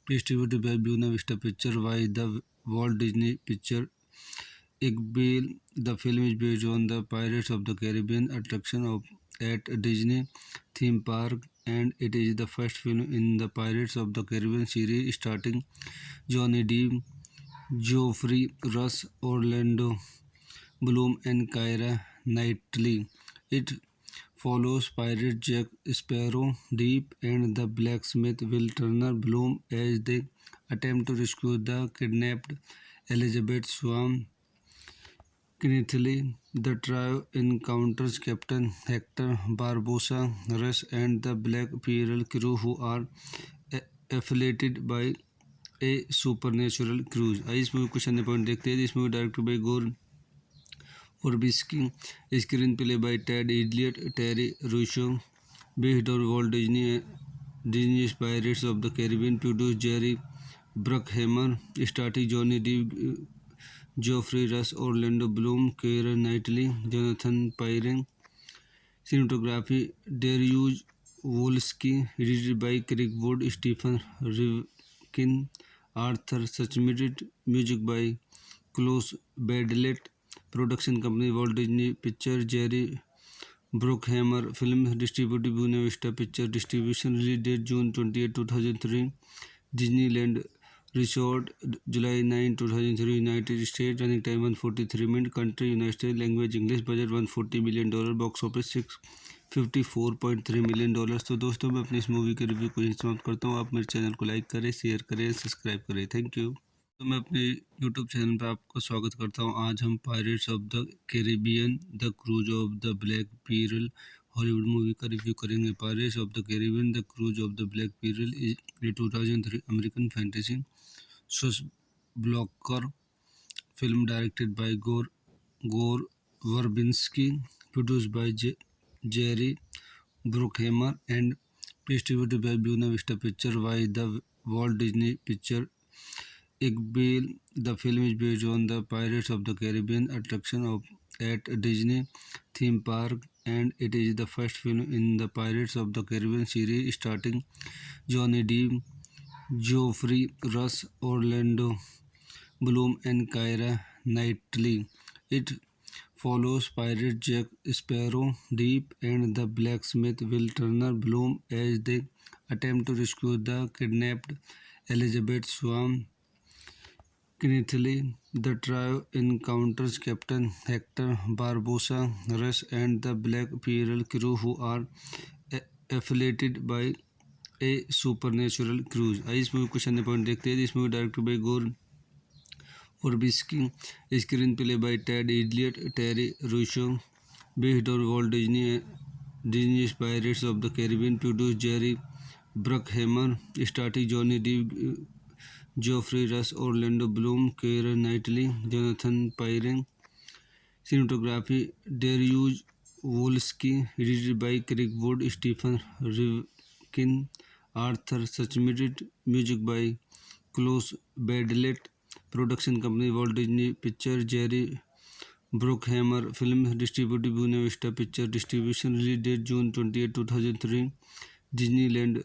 distributed by Buena Vista Pictures by the Walt Disney Pictures Inc. The film is based on the Pirates of the Caribbean attraction at Disney theme park, and it is the first film in the Pirates of the Caribbean series starring Johnny Depp, Geoffrey Rush, Orlando Bloom, and Keira Knightley. It follows pirate Jack Sparrow, Deep, and the blacksmith Will Turner Bloom as they attempt to rescue the kidnapped Elizabeth Swan Knightley. The trio encounters Captain Hector Barbosa, Rush, and the Black Pearl crew, who are affiliated by a supernatural cruise. इस movie को question point देखते हैं. This movie directed by गोर Verbinski, screenplay by Ted Elliott, Terry Russo, based on Walt Disney's Pirates of the Caribbean, produced Jerry Bruckheimer, starring Johnny Depp, Geoffrey Rush, Orlando Bloom, Keira Knightley, Jonathan Pyrren. Cinematography Dariusz Wolski, edited by Craig Wood, Stephen Rivkin, Arthur Suchmitt, music by Klaus Badlett. Production company Walt Disney Pictures, Jerry Bruckheimer. Film distributed Buena Vista Pictures. Distribution release date June 28, 2003. Disneyland Resort, July 9, 2003, United States. Running time 143 minutes. Country United States. Language English. Budget $140 million. Box office $654.3 million. तो दोस्तों मैं अपनी इस movie के review को यहीं समाप्त करता हूँ. आप मेरे चैनल को लाइक करें, शेयर करें, सब्सक्राइब करें. Thank you. तो मैं अपने यूट्यूब चैनल पर आपका स्वागत करता हूँ. आज हम pirates of the Caribbean the curse of the black pearl Hollywood movie का रिव्यू करेंगे. Pirates of the Caribbean the curse of the black pearl is a 2003 American fantasy swashbuckler film directed by Gore Verbinski, produced by Jerry Bruckheimer and distributed by Buena Vista picture by the Walt Disney picture Igbel. The film is based on the Pirates of the Caribbean attraction at Disney theme park, and it is the first film in the Pirates of the Caribbean series starring Johnny Depp, Geoffrey Rush, Orlando Bloom, and Keira Knightley. It follows pirate Jack Sparrow, Deep, and the blacksmith Will Turner Bloom as they attempt to rescue the kidnapped Elizabeth Swan Knightley. The trio encounters Captain Hector Barbosa, Rush, and the Black Pearl crew, who are affiliated by a supernatural cruise. इस movie को question point देखते हैं. This movie directed by गोर Verbinski, screenplay by Ted Elliott, Terry Russo, based on Walt Disney's Pirates of the Caribbean, produced Jerry Bruckheimer, starring Johnny Depp, Geoffrey Rush, Orlando Bloom, Keira Knightley, Jonathan Pyrren. Cinematography Dariusz Wolski, edited by Craig Wood, Stephen Rivkin, Arthur Suchmitt, music by Klaus Badlett. Production company Walt Disney Pictures, Jerry Bruckheimer. Film distributed Buena Vista Pictures. Distribution release date June 28, 2003. Disneyland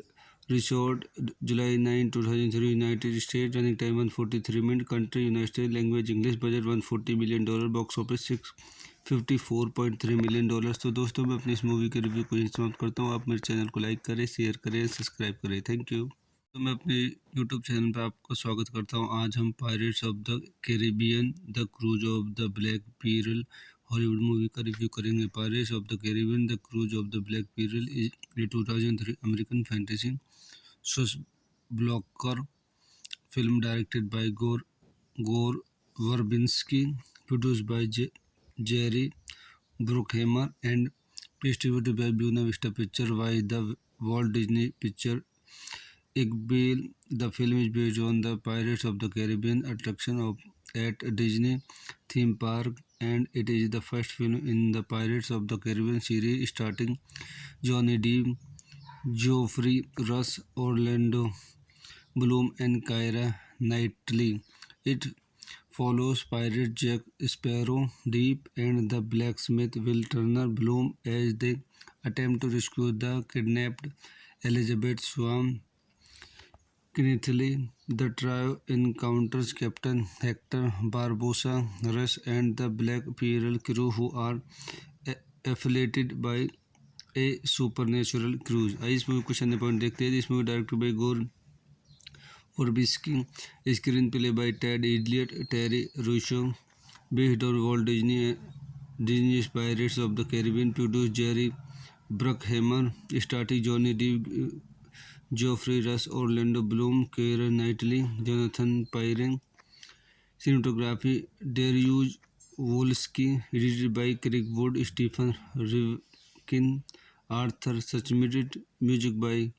Resort, July 9, 2003, United States. Running time 143 minutes. Country United States. Language English. Budget $140 million. Box office $654.3 million. तो दोस्तों मैं अपनी इस movie के review को यहीं समाप्त करता हूँ. आप मेरे चैनल को लाइक करें, शेयर करें, सब्सक्राइब करें. Thank you. तो मैं अपने यूट्यूब चैनल पर आपका स्वागत करता हूँ. आज हम pirates of the Caribbean the curse of the black pearl Hollywood movie का रिव्यू करेंगे. Pirates of the Caribbean the curse of the black pearl is a 2003 American fantasy swashbuckler film directed by Gore Verbinski, produced by Jerry Bruckheimer and distributed by Buena Vista picture by the Walt Disney picture Igbel. The film is based on the Pirates of the Caribbean attraction at Disney theme park, and it is the first film in the Pirates of the Caribbean series starring Johnny Depp, Geoffrey Rush, Orlando Bloom, and Keira Knightley. It follows pirate Jack Sparrow, Deep, and the blacksmith Will Turner Bloom as they attempt to rescue the kidnapped Elizabeth Swan Knightley. The trio encounters Captain Hector Barbosa, Rush, and the Black Pearl crew, who are affiliated by a supernatural cruise. इस movie को question point देखते हैं. This movie directed by गोर Furbisky, screenplay by Ted Elliott, Terry Rousseau, based on Walt Disney's Pirates of the Caribbean, produced Jerry Bruckheimer, starring Johnny Depp, Geoffrey Rush, Orlando Bloom, Keira Knightley, Jonathan Pyrren. Cinematography Dariusz Wolski, edited by Craig Wood, Stephen Rivkin, Arthur Suchmidt, music by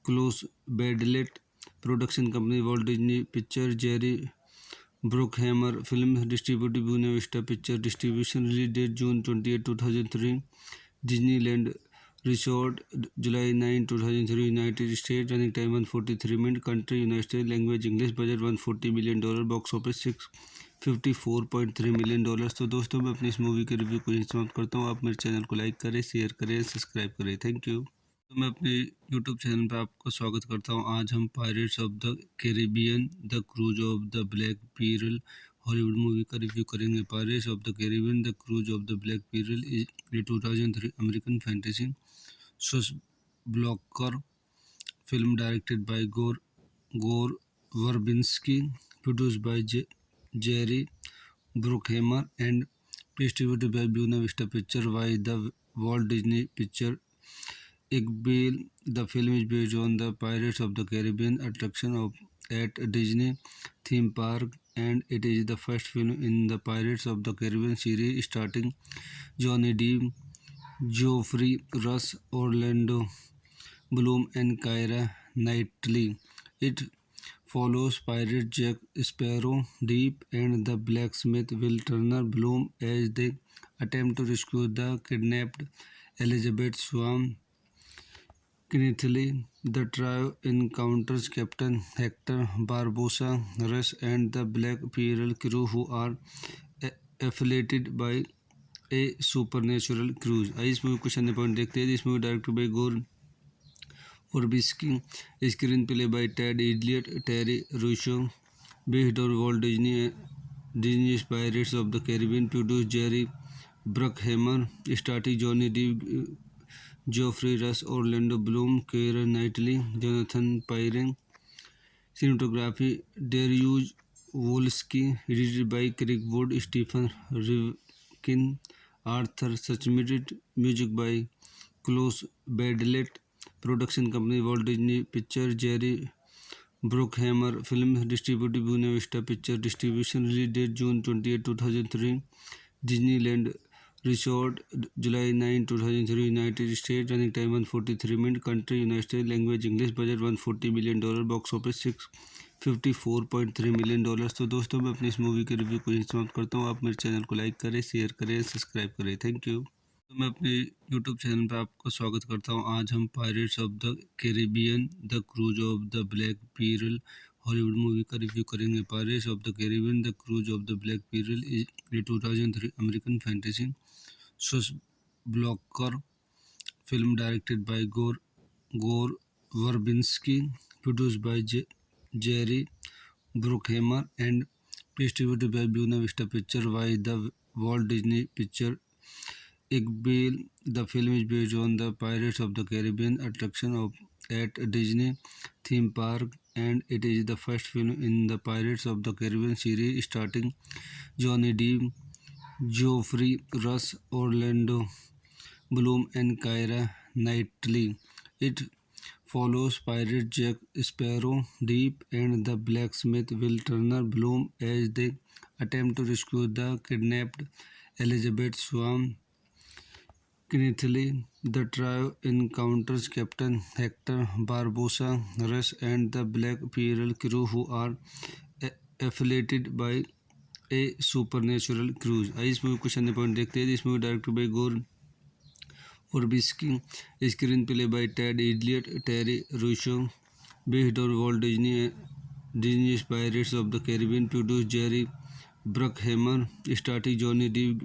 Klaus Badlet, production company Walt Disney Pictures, Jerry Bruckheimer, film distributed Buena Vista Picture Distribution, release date June 28, 2003, Disneyland Resort, July 9, 2003, United States, running time 143 minutes, country United States, language English, budget $140 million, box office $654.3 million। तो दोस्तों मैं अपनी इस movie के review को यहीं समाप्त करता हूँ। आप मेरे चैनल को लाइक करें, शेयर करें, सब्सक्राइब करें। Thank you. तो मैं अपने यूट्यूब चैनल पर आपका स्वागत करता हूँ। आज हम pirates of the Caribbean the curse of the black pearl Hollywood movie का रिव्यू करेंगे। Pirates of the Caribbean the curse of the black pearl is a 2003 American fantasy swashbuckler film directed by Gore Verbinski, produced by Jerry Bruckheimer and distributed by Buena Vista Pictures by the Walt Disney Picture Igbel. The film is based on the Pirates of the Caribbean attraction at Disney theme park, and it is the first film in the Pirates of the Caribbean series starring Johnny Depp, Geoffrey Rush, Orlando Bloom, and Keira Knightley. It follows pirate Jack Sparrow, Deep, and the blacksmith Will Turner Bloom as they attempt to rescue the kidnapped Elizabeth Swan. Knightley. The trio encounters Captain Hector Barbossa, Rush, and the Black Pearl crew, who are affiliated by A supernatural cruise. आइए इस movie question point देखते हैं। इस movie directed by Gore Verbinski, screenplay by Ted Elliott, Terry Rossio, based on Walt Disney pirates of the Caribbean, produce Jerry Bruckheimer, starting Johnny Depp, Geoffrey Rush, Orlando Bloom, Keira Knightley, Jonathan Pryce. Cinematography Dariusz Wolski, edited by Craig Wood, Stephen Rivkin, Arthur Suchmidt, music by Klaus Badlet, production company Walt Disney Pictures, Jerry Bruckheimer, film distributed Buena Vista Pictures Distribution, release date June 28, 2003, Disneyland Resort, July 9, 2003, United States, running time 143 minutes, country United States, language English, budget $140 million, box office $654.3 million। तो दोस्तों मैं अपनी इस movie के review को यहीं समाप्त करता हूँ। आप मेरे चैनल को लाइक करें, शेयर करें, सब्सक्राइब करें। Thank you. तो मैं अपने यूट्यूब चैनल पर आपका स्वागत करता हूँ। आज हम pirates of the Caribbean the curse of the black pearl Hollywood movie का रिव्यू करेंगे। Pirates of the Caribbean the curse of the black pearl is a 2003 American fantasy swashbuckler film directed by Gore Verbinski, produced by Jerry Bruckheimer and distributed by Buena Vista Pictures by the Walt Disney Pictures Igbel. The film is based on the Pirates of the Caribbean attraction at Disney theme park, and it is the first film in the Pirates of the Caribbean series starring Johnny Depp, Geoffrey Rush, Orlando Bloom, and Keira Knightley. It follows pirate Jack Sparrow, Deep, and the blacksmith Will Turner Bloom as they attempt to rescue the kidnapped Elizabeth Swan. Knightley. The trio encounters Captain Hector Barbossa, Rush, and the Black Pearl crew, who are affiliated by A supernatural cruise. आइए इस movie question point देखते हैं। इस movie directed by Gore Verbinski, screenplay by Ted Elliott, Terry Rossio, based on Walt Disney pirates of the Caribbean, produce Jerry Bruckheimer, starting Johnny Depp,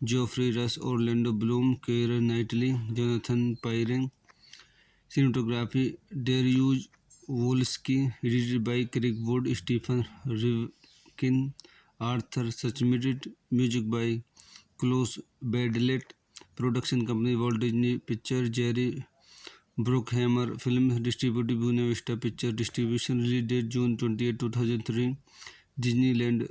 Geoffrey Rush, Orlando Bloom, Keira Knightley, Jonathan Pryce. Cinematography Dariusz Wolski, edited by Craig Wood, Stephen Rivkin, Arthur Suchmidt, music by Klaus Badlet, production company Walt Disney Pictures, Jerry Bruckheimer film distributed Buena Vista picture distribution release date June 28 2003 Disneyland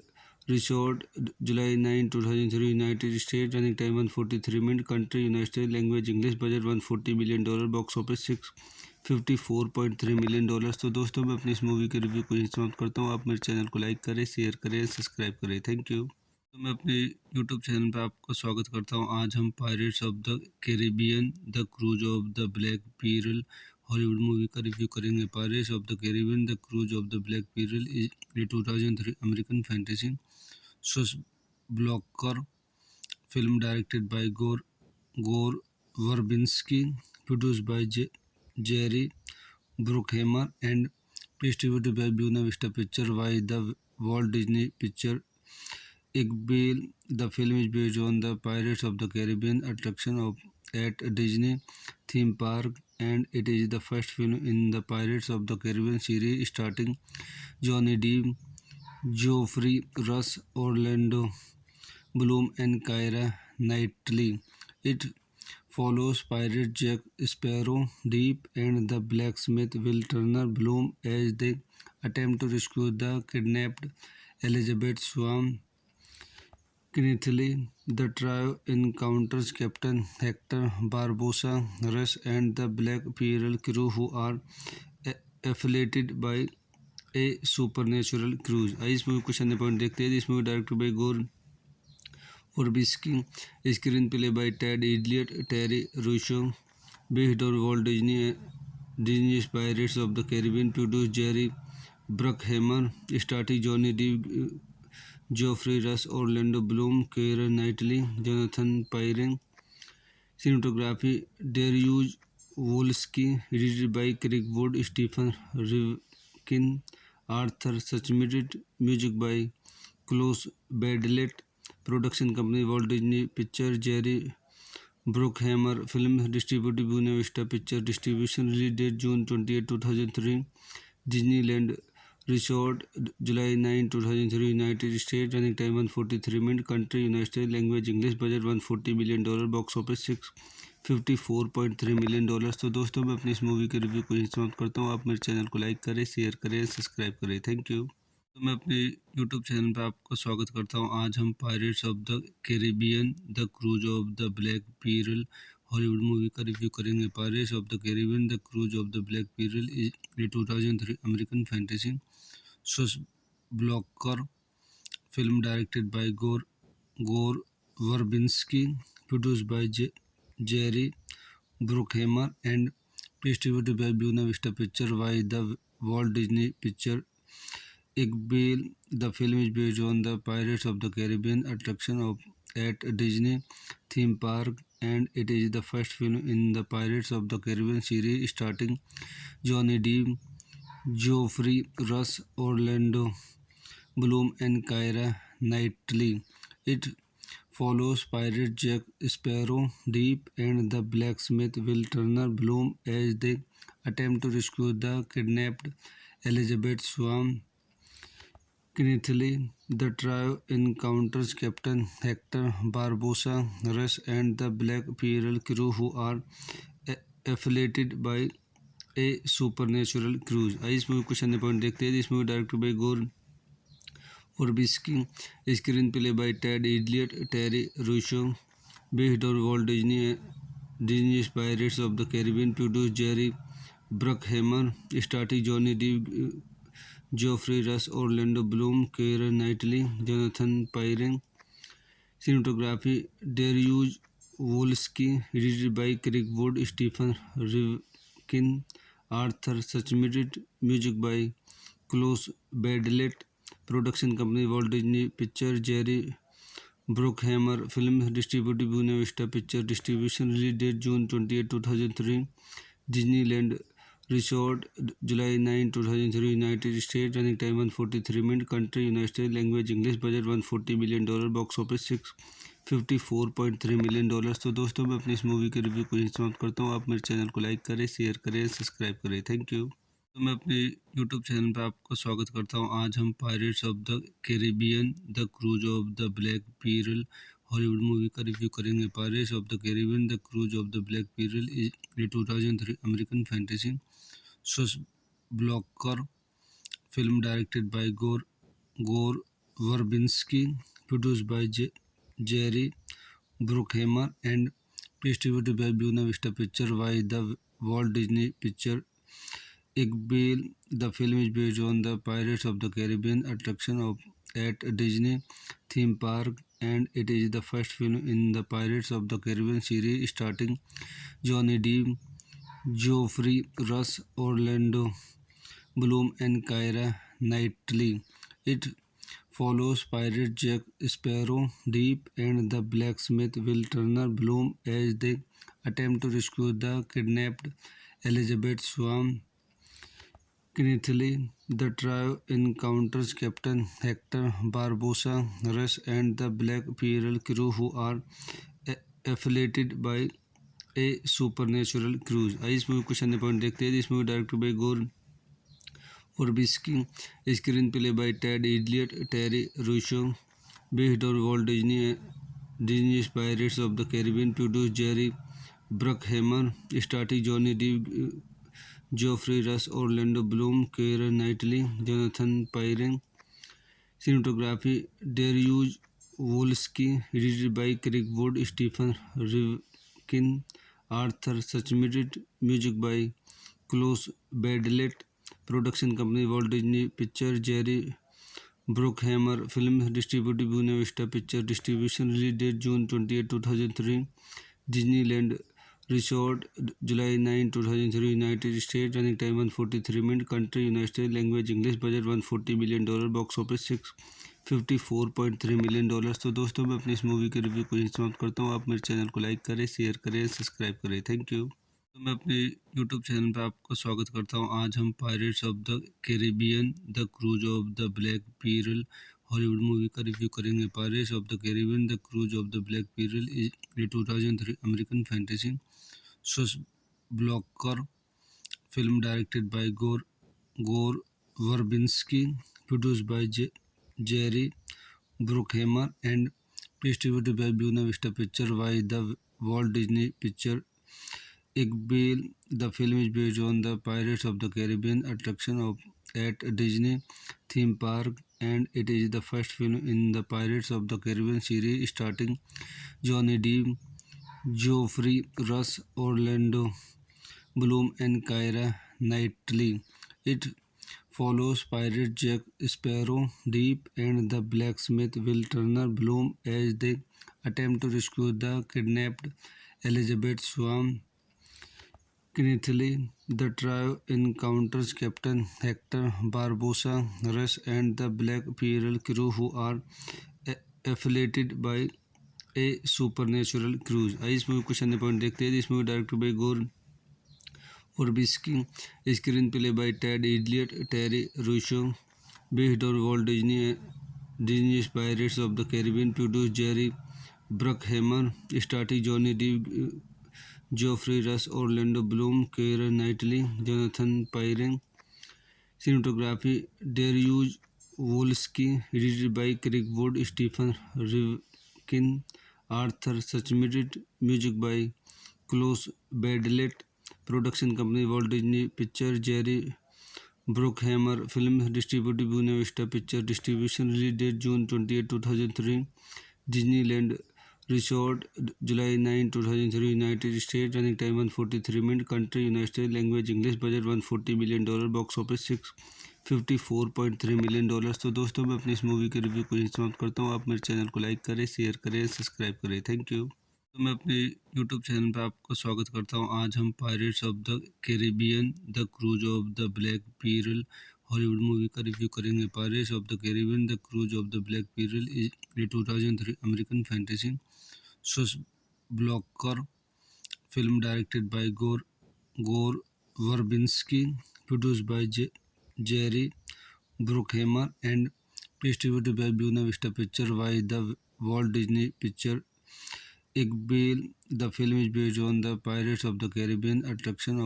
resort July 9 2003 United State running time 143 minute country United State language English budget $140 million box office $654.3 million. तो दोस्तों मैं अपनी इस movie के review को यहीं समाप्त करता हूँ। आप मेरे चैनल को लाइक करें, शेयर करें, सब्सक्राइब करें। Thank you. तो मैं अपने यूट्यूब चैनल पर आपका स्वागत करता हूँ। आज हम pirates of the Caribbean the curse of the black pearl Hollywood movie का रिव्यू करेंगे। Pirates of the Caribbean the curse of the black pearl is a 2003 American fantasy swashbuckler film directed by Gore Verbinski, produced by Jerry Bruckheimer, and distributed by Buena Vista Pictures by the Walt Disney Picture Igbale. The film is based on the Pirates of the Caribbean attraction at Disney theme park, and it is the first film in the Pirates of the Caribbean series starring Johnny Depp, Geoffrey Rush, Orlando Bloom, and Keira Knightley. It follows pirate Jack Sparrow, Deep, and the blacksmith Will Turner Bloom as they attempt to rescue the kidnapped Elizabeth Swan. Knightley. The trio encounters Captain Hector Barbossa, Rush, and the Black Pearl crew, who are affiliated by a supernatural cruise। इस movie को चंद point देखते हैं। इस movie directed by गोर Verbinski, screenplay by Ted Elliott, Terry Russo, based on Walt Disney's Pirates of the Caribbean, produced Jerry Bruckheimer, starring Johnny Depp, Geoffrey Rush, Orlando Bloom, Keira Knightley, Jonathan Pyrren. Cinematography Dariusz Wolski, edited by Craig Wood, Stephen Rivkin, Arthur Suchmidt, music by Klaus Badlet. Production company Walt Disney Pictures, Jerry Bruckheimer film distributed Buena Vista Pictures distribution release date June 28 2003 Disneyland Resort July 9 2003 United States running time 143 minutes country United States language English budget $140 million box office $654.3 million। तो दोस्तों मैं अपनी इस movie के review को यहीं समाप्त करता हूँ। आप मेरे चैनल को लाइक करें, शेयर करें, सब्सक्राइब करें। Thank you. तो मैं अपने यूट्यूब चैनल पर आपका स्वागत करता हूँ। आज हम pirates of the Caribbean the curse of the black pearl Hollywood movie का रिव्यू करेंगे। Pirates of the Caribbean the curse of the black pearl is a 2003 American fantasy swashbuckler film directed by Gore Verbinski, produced by Jerry Bruckheimer, and distributed by Buena Vista Pictures by the Walt Disney Pictures Igbale. The film is based on the Pirates of the Caribbean attraction at Disney theme park, and it is the first film in the Pirates of the Caribbean series starring Johnny Depp, Geoffrey Rush, Orlando Bloom, and Keira Knightley. It follows pirate Jack Sparrow, Deep, and the blacksmith Will Turner Bloom as they attempt to rescue the kidnapped Elizabeth Swan. Knightley. The trio encounters Captain Hector Barbossa, Rush, and the Black Pearl crew, who are affiliated by a supernatural cruise। इस movie को चंद point देखते हैं। इस movie directed by गोर Verbinski, screenplay by Ted Elliott, Terry Russo, based on Walt Disney's Pirates of the Caribbean, produced Jerry Bruckheimer, starring Johnny Depp, Geoffrey Rush, Orlando Bloom, Keira Knightley, Jonathan Pyrren. Cinematography Dariusz Wolski, edited by Craig Wood, Stephen Rivkin, Arthur Suchmidt, music by Klaus Badlet. Production company Walt Disney Pictures, Jerry Bruckheimer film distributed Buena Vista Pictures distribution release date June 28 2003 Disneyland Resort July 9 2003 United States running time 143 minutes country United States language English budget $140 million box office $654.3 million। तो दोस्तों मैं अपनी इस movie के review को यहीं समाप्त करता हूँ। आप मेरे चैनल को लाइक करें, शेयर करें, सब्सक्राइब करें। Thank you. तो मैं अपने यूट्यूब चैनल पर आपका स्वागत करता हूँ। आज हम pirates of the Caribbean the curse of the black pearl Hollywood movie का रिव्यू करेंगे। Pirates of the Caribbean the curse of the black pearl is a 2003 American fantasy swashbuckler film directed by Gore Verbinski, produced by Jerry Bruckheimer and distributed by Buena Vista Pictures by the Walt Disney Picture Iqbal. The film is based on the Pirates of the Caribbean attraction at Disney theme park, and it is the first film in the Pirates of the Caribbean series starring Johnny Depp, Geoffrey Rush, Orlando Bloom, and Keira Knightley. It follows pirate Jack Sparrow, Deep, and the blacksmith Will Turner Bloom as they attempt to rescue the kidnapped Elizabeth Swan Knightley. The trio encounters Captain Hector Barbossa, Rush, and the Black Pearl crew who are affiliated by a supernatural cruise. इस movie को question point देखते हैं। This movie directed by गोर Verbinski, screenplay by Ted Elliott, Terry Russo, based on Walt Disney's Pirates of the Caribbean, produced Jerry Bruckheimer, starring Johnny Depp, Geoffrey Rush, Orlando Bloom, Keira Knightley, Jonathan Pyrren. Cinematography Dariusz Wolski, edited by Craig Wood, Stephen Rivkin, Arthur Suchmitt, music by Klaus Badlet. Production company Walt Disney Pictures, Jerry Bruckheimer. Film distributed Buena Vista Pictures. Distribution release date June 28, 2003. Disneyland Resort, July 9, 2003, United States. Running time 143 minutes. Country United States. Language English. Budget $140 million. Box office $654.3 million। तो दोस्तों मैं अपनी इस movie के review को यहीं समाप्त करता हूँ। आप मेरे चैनल को लाइक करें, शेयर करें, सब्सक्राइब करें। Thank you. तो मैं अपने यूट्यूब चैनल पर आपका स्वागत करता हूँ। आज हम pirates of the Caribbean the curse of the black pearl Hollywood movie का रिव्यू करेंगे। Pirates of the Caribbean the curse of the black pearl is a 2003 American fantasy swashbuckler film directed by Gore Verbinski, produced by Jerry Bruckheimer, and distributed by Buena Vista Pictures by the Walt Disney Pictures Iqbal. The film is based on the Pirates of the Caribbean attraction at Disney theme park, and it is the first film in the Pirates of the Caribbean series starring Johnny Depp, Geoffrey Rush, Orlando Bloom, and Keira Knightley. It follows pirate Jack Sparrow, Deep, and the blacksmith Will Turner Bloom as they attempt to rescue the kidnapped Elizabeth Swan Knightley. The trio encounters Captain Hector Barbossa, Rush, and the Black Pearl crew who are affiliated by a supernatural cruise। इस movie को question point देखते हैं। This movie directed by गोर Verbinski, screenplay by Ted Elliott, Terry Russo, based on Walt Disney's Pirates of the Caribbean, produced Jerry Bruckheimer, starring Johnny Depp, Geoffrey Rush, Orlando Bloom, Keira Knightley, Jonathan Pyrren. Cinematography Dariusz Wolski, edited by Craig Wood, Stephen Rivkin, Arthur Suchmitt, music by Klaus Badlet. Production company Walt Disney Pictures, Jerry Bruckheimer. Film distributed Buena Vista Pictures. Distribution release date June 28, 2003. Disneyland Resort, July 9, 2003, United States. Running time 143 minutes. Country United States. Language English. Budget $140 million. Box office $654.3 million। तो दोस्तों मैं अपनी इस movie के review को यहीं समाप्त करता हूँ। आप मेरे चैनल को लाइक करें, शेयर करें, सब्सक्राइब करें। Thank you. तो मैं अपने यूट्यूब चैनल पर आपका स्वागत करता हूँ। आज हम pirates of the Caribbean the curse of the black pearl Hollywood movie का रिव्यू करेंगे। Pirates of the Caribbean the curse of the black pearl is a 2003 American fantasy swashbuckler film directed by Gore Verbinski, produced by Jerry Bruckheimer, and distributed by Buena Vista Pictures by the Walt Disney Pictures Iqbal. The film is based on the Pirates of the Caribbean attraction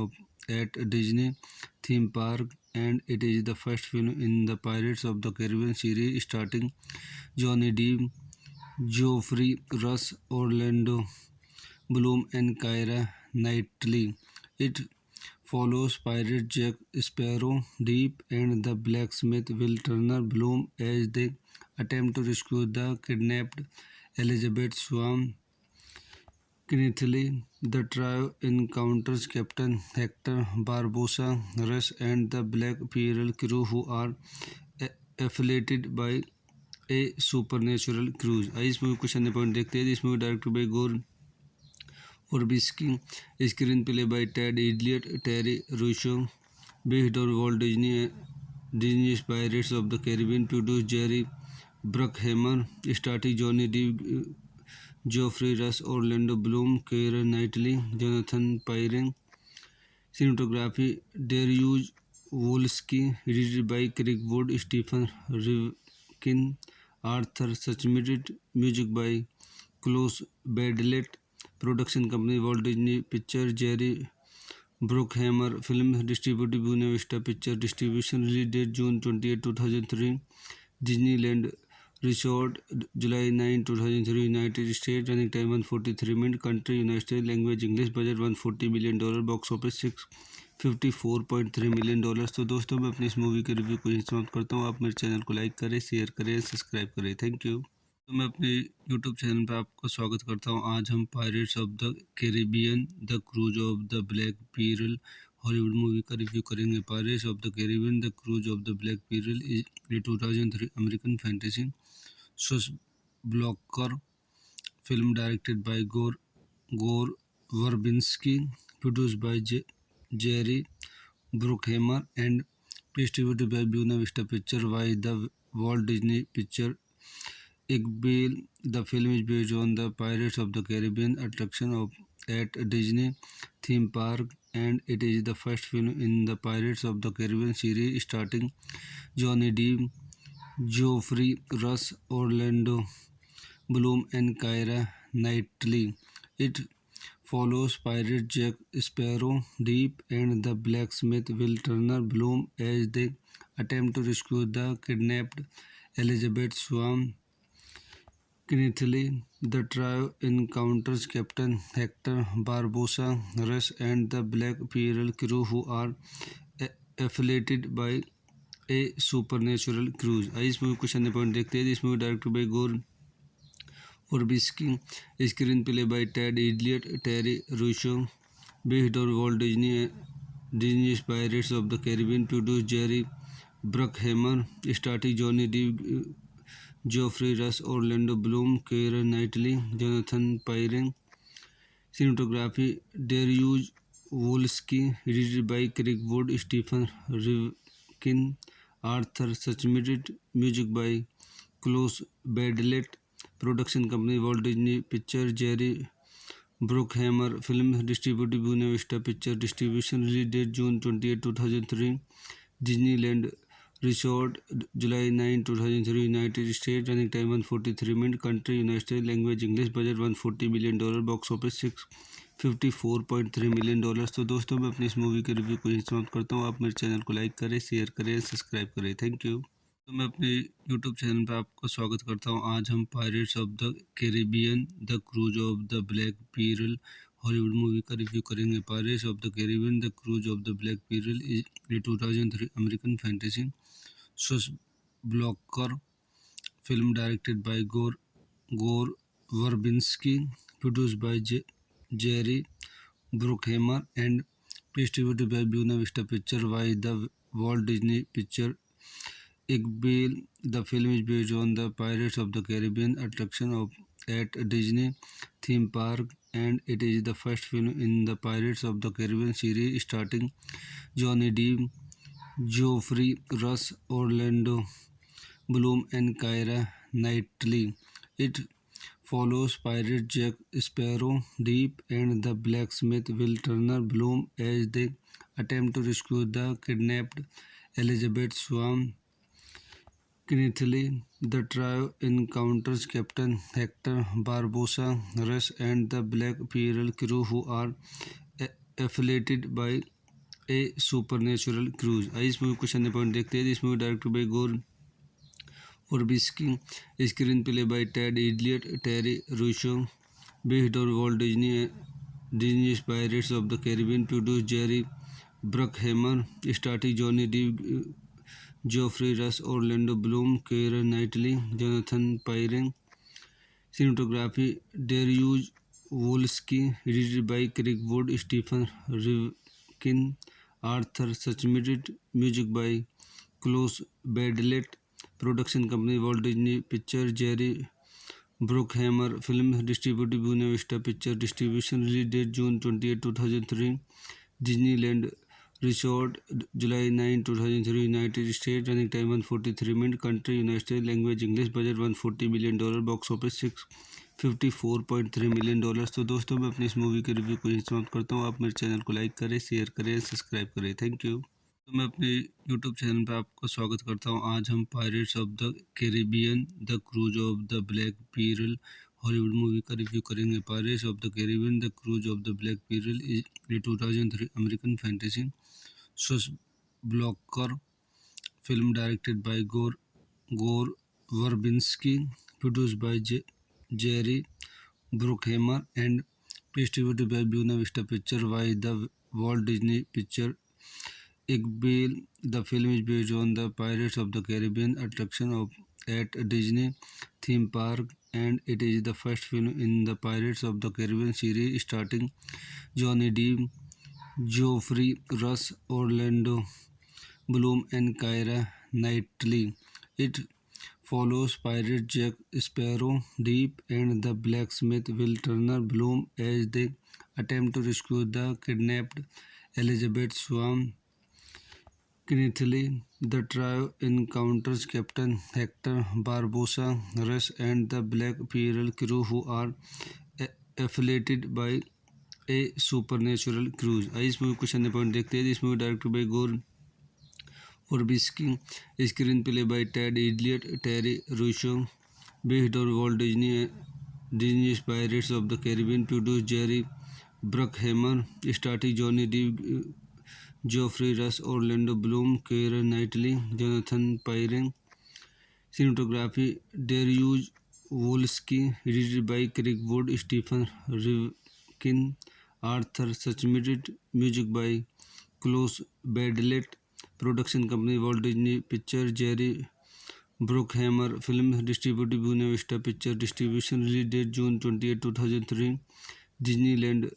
at Disney theme park, and it is the first film in the Pirates of the Caribbean series starring Johnny Depp, Geoffrey Rush, Orlando Bloom, and Keira Knightley. It follows pirate Jack Sparrow, Deep, and the blacksmith Will Turner Bloom as they attempt to rescue the kidnapped Elizabeth Swan Knightley. The trio encounters Captain Hector Barbosa Rush and the Black Pearl crew, who are affiliated by a supernatural cruise. इस movie question point देखते हैं. This movie directed by गोर Verbinski, screenplay by Ted Elliott, Terry Russo, based on Walt Disney's Pirates of the Caribbean, produced Jerry Bruckheimer, starring Johnny Depp, Geoffrey Rush, Orlando Bloom, Keira Knightley, Jonathan Pyrren. Cinematography Dariusz Wolski, edited by Craig Wood, Stephen Rivkin, Arthur Suchmidt, music by Klaus Badlet. Production company Walt Disney Pictures, Jerry Bruckheimer Films, distributed Buena Vista Pictures Distribution, release date June 28, 2003, Disneyland Resort, July 9, 2003, United States, running time 143 minutes, country United States, language English, budget $140 million, box office $654.3 million। तो दोस्तों मैं अपनी इस movie के review को यहीं समाप्त करता हूँ। आप मेरे चैनल को लाइक करें, शेयर करें, सब्सक्राइब करें। Thank you. तो मैं अपने यूट्यूब चैनल पर आपका स्वागत करता हूँ। आज हम pirates of the Caribbean the curse of the black pearl Hollywood movie का रिव्यू करेंगे। Pirates of the Caribbean the curse of the black pearl is a 2003 American fantasy swashbuckler film directed by Gore Verbinski, produced by Jerry Bruckheimer and distributed by Buena Vista picture by the Walt Disney picture Igbale. The film is based on the Pirates of the Caribbean attraction at Disney theme park, and it is the first film in the Pirates of the Caribbean series starring Johnny Depp, Geoffrey Rush, Orlando Bloom, and Keira Knightley. It follows pirate Jack Sparrow, Deep, and the blacksmith Will Turner Bloom as they attempt to rescue the kidnapped Elizabeth Swan Knightley. The trio encounters Captain Hector Barbosa Rush and the Black Pearl crew, who are affiliated by a supernatural cruise. इस movie question point देखते हैं. This movie directed by गोर Verbinski, screenplay by Ted Elliott, Terry Russo, based on Walt Disney's Pirates of the Caribbean, produced Jerry Bruckheimer, starring Johnny Depp, Geoffrey Rush, Orlando Bloom, Keira Knightley, Jonathan Pyrren. Cinematography Dariusz Wolski, edited by Craig Wood, Stephen Rivkin, Arthur Suchmidt, music by Klaus Badlet. Production company Walt Disney Pictures, Jerry Bruckheimer Films, distributed Buena Vista Pictures Distribution, release date June 28, 2003, Disneyland Resort, July 9, 2003, United States, running time 143 minutes, country United States, language English, budget $140 million, box office $654.3 million। तो दोस्तों मैं अपनी इस movie के review को यहीं समाप्त करता हूँ। आप मेरे चैनल को लाइक करें, शेयर करें, सब्सक्राइब करें। Thank you. तो मैं अपने यूट्यूब चैनल पर आपका स्वागत करता हूँ। आज हम pirates of the Caribbean the curse of the black pearl Hollywood movie का रिव्यू करेंगे। Pirates of the Caribbean the curse of the black pearl is a 2003 American fantasy swashbuckler film directed by Gore Verbinski, produced by Jerry Bruckheimer and distributed by Buena Vista picture by the Walt Disney picture Igbale. The film is based on the Pirates of the Caribbean attraction at Disney theme park, and it is the first film in the Pirates of the Caribbean series starring Johnny Depp, Geoffrey Rush, Orlando Bloom, and Keira Knightley. It follows pirate Jack Sparrow, Deep, and the blacksmith Will Turner Bloom as they attempt to rescue the kidnapped Elizabeth Swan Knightley. The trio encounters Captain Hector Barbosa Rush and the Black Pearl crew, who are affiliated by a supernatural cruise. इस movie question point देखते हैं. This movie directed by गोर Furbisky, screenplay by Ted Elliott, Terry Rousseau, based on Walt Disney's Pirates of the Caribbean, produced Jerry Bruckheimer, starring Johnny Depp, Geoffrey Rush, Orlando Bloom, Keira Knightley, Jonathan Pyrren. Cinematography Dariusz Wolski, edited by Craig Wood, Stephen Rivkin, Arthur Suchmidt, music by Klaus Badlet, production company Walt Disney Pictures, Jerry Bruckheimer, film distributed Buena Vista Picture Distribution, release date June 28, 2003, Disneyland Resort, July 9, 2003, United States, running time 143 minutes, country United States, language English, budget $140 million, box office $654.3 million। तो दोस्तों मैं अपनी इस movie के review को यहीं समाप्त करता हूँ। आप मेरे चैनल को लाइक करें, शेयर करें, सब्सक्राइब करें। Thank you. तो मैं अपने यूट्यूब चैनल पर आपका स्वागत करता हूँ। आज हम pirates of the Caribbean the curse of the black pearl Hollywood movie का रिव्यू करेंगे। Pirates of the Caribbean the curse of the black pearl is a 2003 American fantasy swashbuckler film directed by Gore Verbinski, produced by Jerry Bruckheimer and distributed by Buena Vista Pictures by the Walt Disney Pictures. Iqbal, the film is based on the Pirates of the Caribbean attraction at Disney theme park, and it is the first film in the Pirates of the Caribbean series starring Johnny Depp, Geoffrey Rush, Orlando Bloom, and Keira Knightley. It follows pirate Jack Sparrow, Deep, and the blacksmith Will Turner Bloom as they attempt to rescue the kidnapped Elizabeth Swan. Knightley. The trio encounters Captain Hector Barbossa, Rush, and the Black Pearl crew, who are affiliated by A supernatural cruise. आइए इस movie question point देखते हैं। इस movie directed by Gore Verbinski, screenplay by Ted Elliott, Terry Rossio, based on Walt Disney pirates of the Caribbean, produce Jerry Bruckheimer, starting Johnny Depp, Geoffrey Rush, Orlando Bloom, Keira Knightley, Jonathan Pryce. Cinematography Dariusz Wolski, edited by Craig Wood, Stephen Rivkin, Arthur Suchmidt, music by Klaus Badlet, production company Walt Disney Pictures, Jerry Bruckheimer, film distributed Buena Vista Pictures Distribution, release date June 28, 2003, Disneyland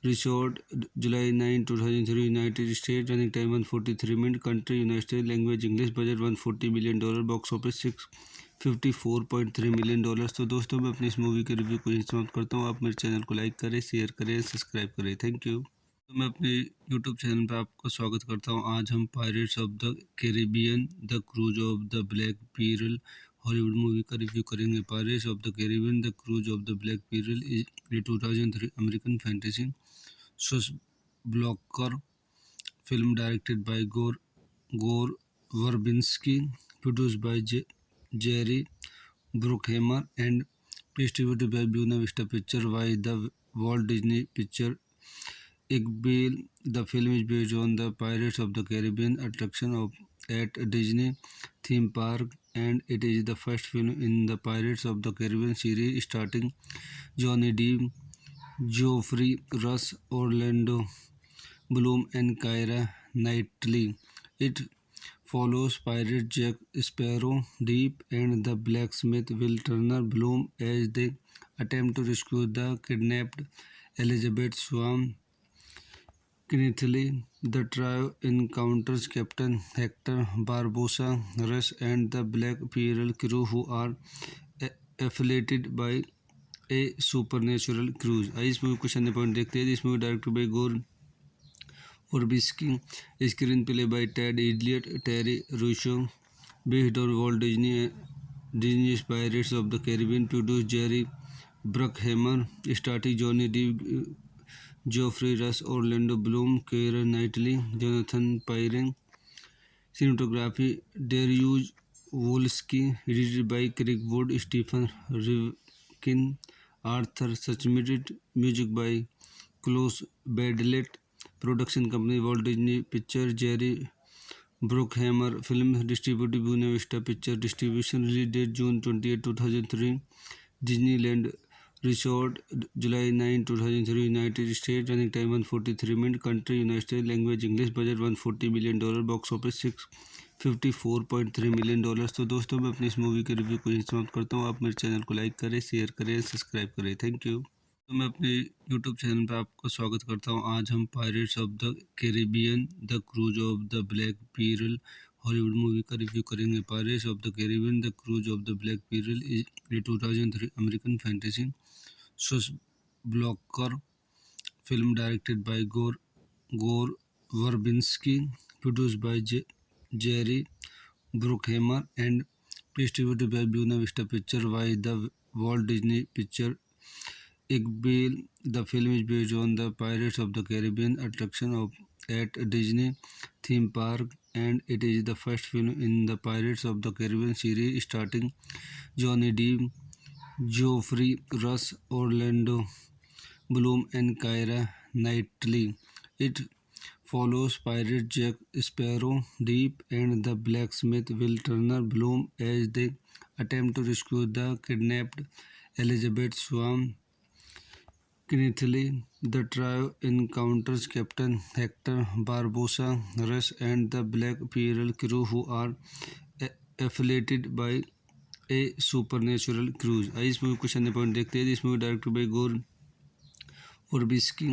Resort, July 9, 2003, United States, running time 143 minutes, country United States, language English, budget $140 million, box office $654.3 million। तो दोस्तों मैं अपनी इस movie के review को यहीं समाप्त करता हूँ। आप मेरे चैनल को लाइक करें, शेयर करें, सब्सक्राइब करें। Thank you. तो मैं अपने यूट्यूब चैनल पर आपका स्वागत करता हूँ। आज हम pirates of the Caribbean the curse of the black pearl Hollywood movie का रिव्यू करेंगे। Pirates of the Caribbean the curse of the black pearl is a 2003 American fantasy swashbuckler film directed by Gore Verbinski, produced by Jerry Bruckheimer and distributed by Buena Vista Pictures by the Walt Disney Pictures. Iqbal, the film is based on the Pirates of the Caribbean attraction at Disney theme park, and it is the first film in the Pirates of the Caribbean series starring Johnny Depp, Geoffrey Rush, Orlando Bloom, and Keira Knightley. It follows pirate Jack Sparrow, Deep, and the blacksmith Will Turner Bloom as they attempt to rescue the kidnapped Elizabeth Swan. Knightley. The trio encounters Captain Hector Barbossa, Rush, and the Black Pearl crew, who are affiliated by A supernatural cruise. आइए इस movie question point देखते हैं। इस movie directed by Gore Verbinski, screenplay by Ted Elliott, Terry Rossio, based on Walt Disney pirates of the Caribbean, produce Jerry Bruckheimer, starting Johnny Depp, Geoffrey Rush, Orlando Bloom, Keira Knightley, Jonathan Pryce. Cinematography Dariusz Wolski, edited by Craig Wood, Stephen Rivkin, Arthur Suchmidt, music by Klaus Badlet, production company Walt Disney Pictures, Jerry Bruckheimer film distributed Buena Vista picture distribution release date June 28 2003 Disneyland resort July 9 2003 United State running time 143 minute country United State language English budget $140 million box office $654.3 million. तो दोस्तों मैं अपनी इस movie के review को यहीं समाप्त करता हूँ। आप मेरे चैनल को लाइक करें, शेयर करें, सब्सक्राइब करें। Thank you. तो मैं अपने यूट्यूब चैनल पर आपका स्वागत करता हूँ। आज हम pirates of the Caribbean the curse of the black pearl Hollywood movie का रिव्यू करेंगे। Pirates of the Caribbean the curse of the black pearl is a 2003 American fantasy swashbuckler film directed by Gore Verbinski, produced by Jerry Bruckheimer and distributed by Buena Vista Pictures by the Walt Disney Picture Igbel. The film is based on the Pirates of the Caribbean attraction at Disney theme park, and it is the first film in the Pirates of the Caribbean series starring Johnny Depp, Geoffrey Rush, Orlando Bloom, and Keira Knightley. It follows pirate Jack Sparrow, Deep, and the blacksmith Will Turner Bloom as they attempt to rescue the kidnapped Elizabeth Swan. Knightley. The trio encounters Captain Hector Barbossa, Rush, and the Black Pearl crew, who are affiliated by a supernatural cruise। इस movie को अन्य point देखते हैं। इस movie directed by गोर Verbinski,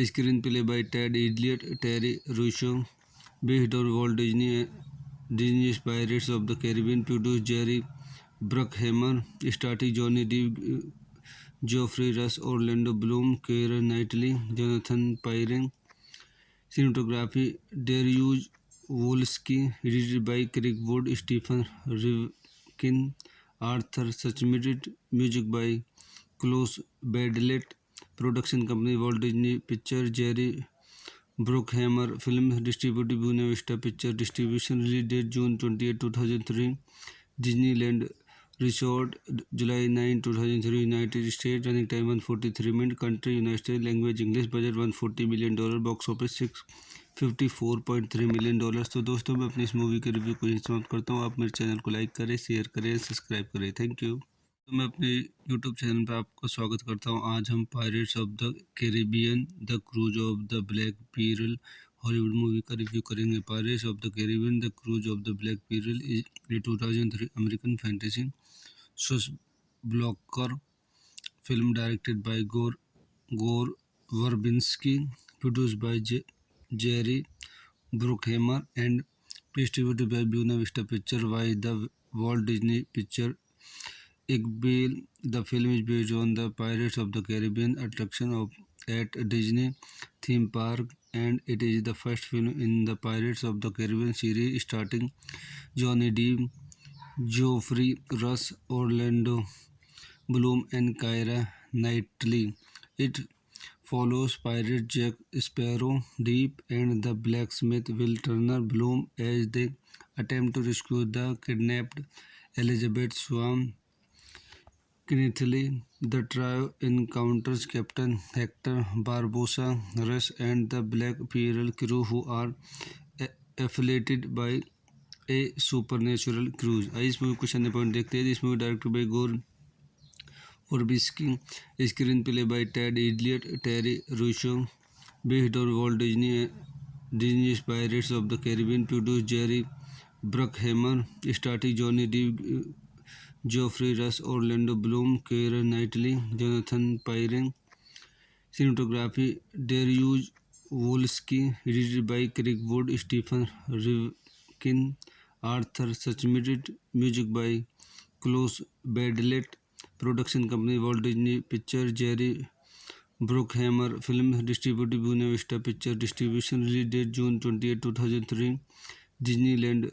screenplay by Ted Elliott, Terry Russo, based on Walt Disney's Pirates of the Caribbean, produced Jerry Bruckheimer, starring Johnny Depp, Geoffrey Rush, Orlando Bloom, Keira Knightley, Jonathan Pryce. Cinematography Dariusz Wolski, edited by Craig Wood, Stephen Rivkin, Arthur Suchmidt, music by Klaus Badlet. Production company Walt Disney Pictures, Jerry Bruckheimer film distributed Buena Vista Pictures distribution release date June 28 2003 Disneyland Resort July 9 2003 United States running time 143 minutes country United States language English budget $140 million box office $654.3 million। तो दोस्तों मैं अपनी इस movie के review को यहीं समाप्त करता हूँ। आप मेरे चैनल को लाइक करें, शेयर करें, सब्सक्राइब करें। Thank you. तो मैं अपने यूट्यूब चैनल पर आपका स्वागत करता हूँ। आज हम pirates of the Caribbean the curse of the black pearl Hollywood movie का रिव्यू करेंगे। Pirates of the Caribbean the curse of the black pearl is a 2003 American fantasy swashbuckler film directed by Gore Verbinski, produced by Jerry Bruckheimer and distributed by Buena Vista Pictures by the Walt Disney Pictures Igbel. The film is based on the Pirates of the Caribbean attraction at Disney theme park, and it is the first film in the Pirates of the Caribbean series starring Johnny Depp, Geoffrey Rush, Orlando Bloom, and Keira Knightley. It follows pirate Jack Sparrow, Deep, and the blacksmith Will Turner Bloom as they attempt to rescue the kidnapped Elizabeth Swan. Knightley. The trio encounters Captain Hector Barbossa, Rush, and the Black Pearl crew, who are affiliated by a supernatural cruise। इस movie को अन्य point देखते हैं। इस movie directed by गोर Verbinski, screenplay by Ted Elliott, Terry Russo, based on Walt Disney's Pirates of the Caribbean, produced Jerry Bruckheimer, starring Johnny Depp, Geoffrey Rush, Orlando Bloom, Keira Knightley, Jonathan Pryce. Cinematography Dariusz Wolski, edited by Craig Wood, Stephen Rivkin, Arthur Suchmidt, music by Klaus Badlet. Production company Walt Disney Pictures, Jerry Bruckheimer film distributed Buena Vista Pictures distribution release date June 28 2003 Disneyland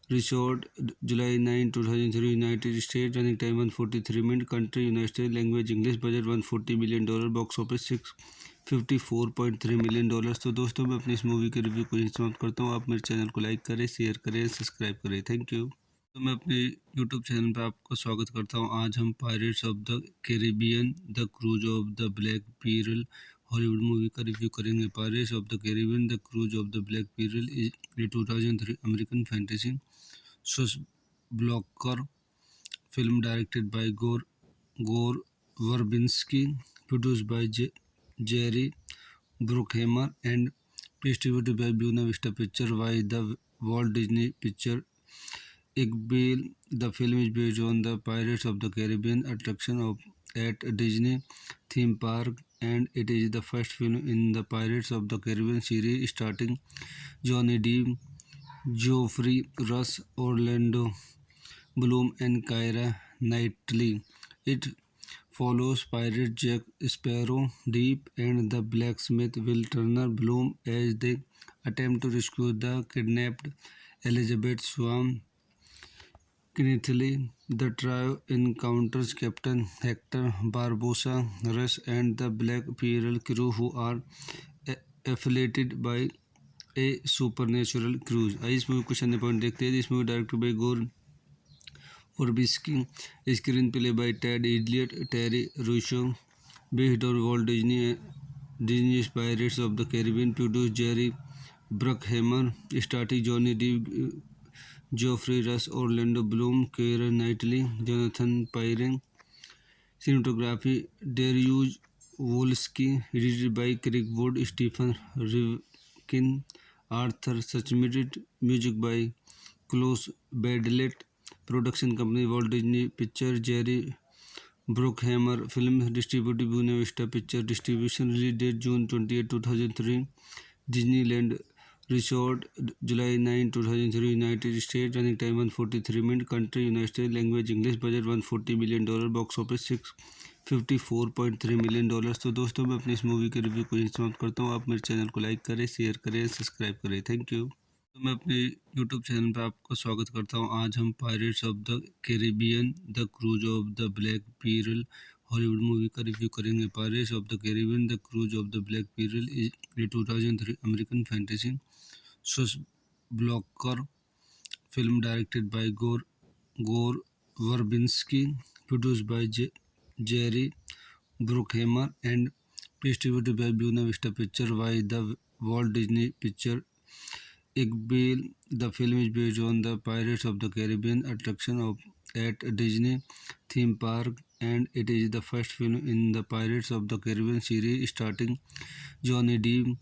Resort July 9 2003 United States running time 143 minutes country United States language English budget $140 million box office $654.3 million। तो दोस्तों मैं अपनी इस movie के review को यहीं समाप्त करता हूँ। आप मेरे चैनल को लाइक करें, शेयर करें, सब्सक्राइब करें। Thank you. तो मैं अपने यूट्यूब चैनल पर आपका स्वागत करता हूँ। आज हम pirates of the Caribbean the curse of the black pearl Hollywood movie का रिव्यू करेंगे। Pirates of the Caribbean the curse of the black pearl is a 2003 American fantasy swashbuckler film directed by Gore Verbinski, produced by Jerry Bruckheimer, and distributed by Buena Vista Pictures by the Walt Disney Picture Iqbal. The film is based on the Pirates of the Caribbean attraction at Disney theme park, and it is the first film in the Pirates of the Caribbean series starring Johnny Depp, Geoffrey Rush, Orlando Bloom, and Keira Knightley. It follows pirate Jack Sparrow, Deep, and the blacksmith Will Turner Bloom as they attempt to rescue the kidnapped Elizabeth Swan Knightley. The trio encounters Captain Hector Barbosa, Rush, and the Black Pearl crew who are affiliated by a supernatural cruise. इस movie question point देखते हैं। इस movie directed by गोर Verbinski, screenplay by Ted Elliott, Terry Russo, based on Walt Disney's Pirates of the Caribbean, produced Jerry Bruckheimer, starring Johnny Depp, Geoffrey Rush, Orlando Bloom, Keira Knightley, Jonathan Pyrren. Cinematography Dariusz Wolski, edited by Craig Wood, Stephen Rivkin, Arthur Suchmidt, music by Klaus Badlet. Production company Walt Disney Pictures, Jerry Bruckheimer. Film distributed Buena Vista Pictures. Distribution release date June 28, 2003. Disneyland Resort, July 9, 2003, United States. Running time 143 minutes. Country United States. Language English. Budget $140 million. Box office $654.3 million। तो दोस्तों मैं अपनी इस movie के review को यहीं समाप्त करता हूँ। आप मेरे चैनल को लाइक करें, शेयर करें, सब्सक्राइब करें। Thank you. तो मैं अपने यूट्यूब चैनल पर आपका स्वागत करता हूँ। आज हम pirates of the Caribbean the curse of the black pearl Hollywood movie का रिव्यू करेंगे। Pirates of the Caribbean the curse of the black pearl is a 2003 American fantasy swashbuckler film directed by Gore Verbinski, produced by Jerry Bruckheimer, and distributed by Buena Vista Pictures by the Walt Disney Pictures Iqbal. The film is based on the Pirates of the Caribbean attraction at Disney theme park, and it is the first film in the Pirates of the Caribbean series starring Johnny Depp,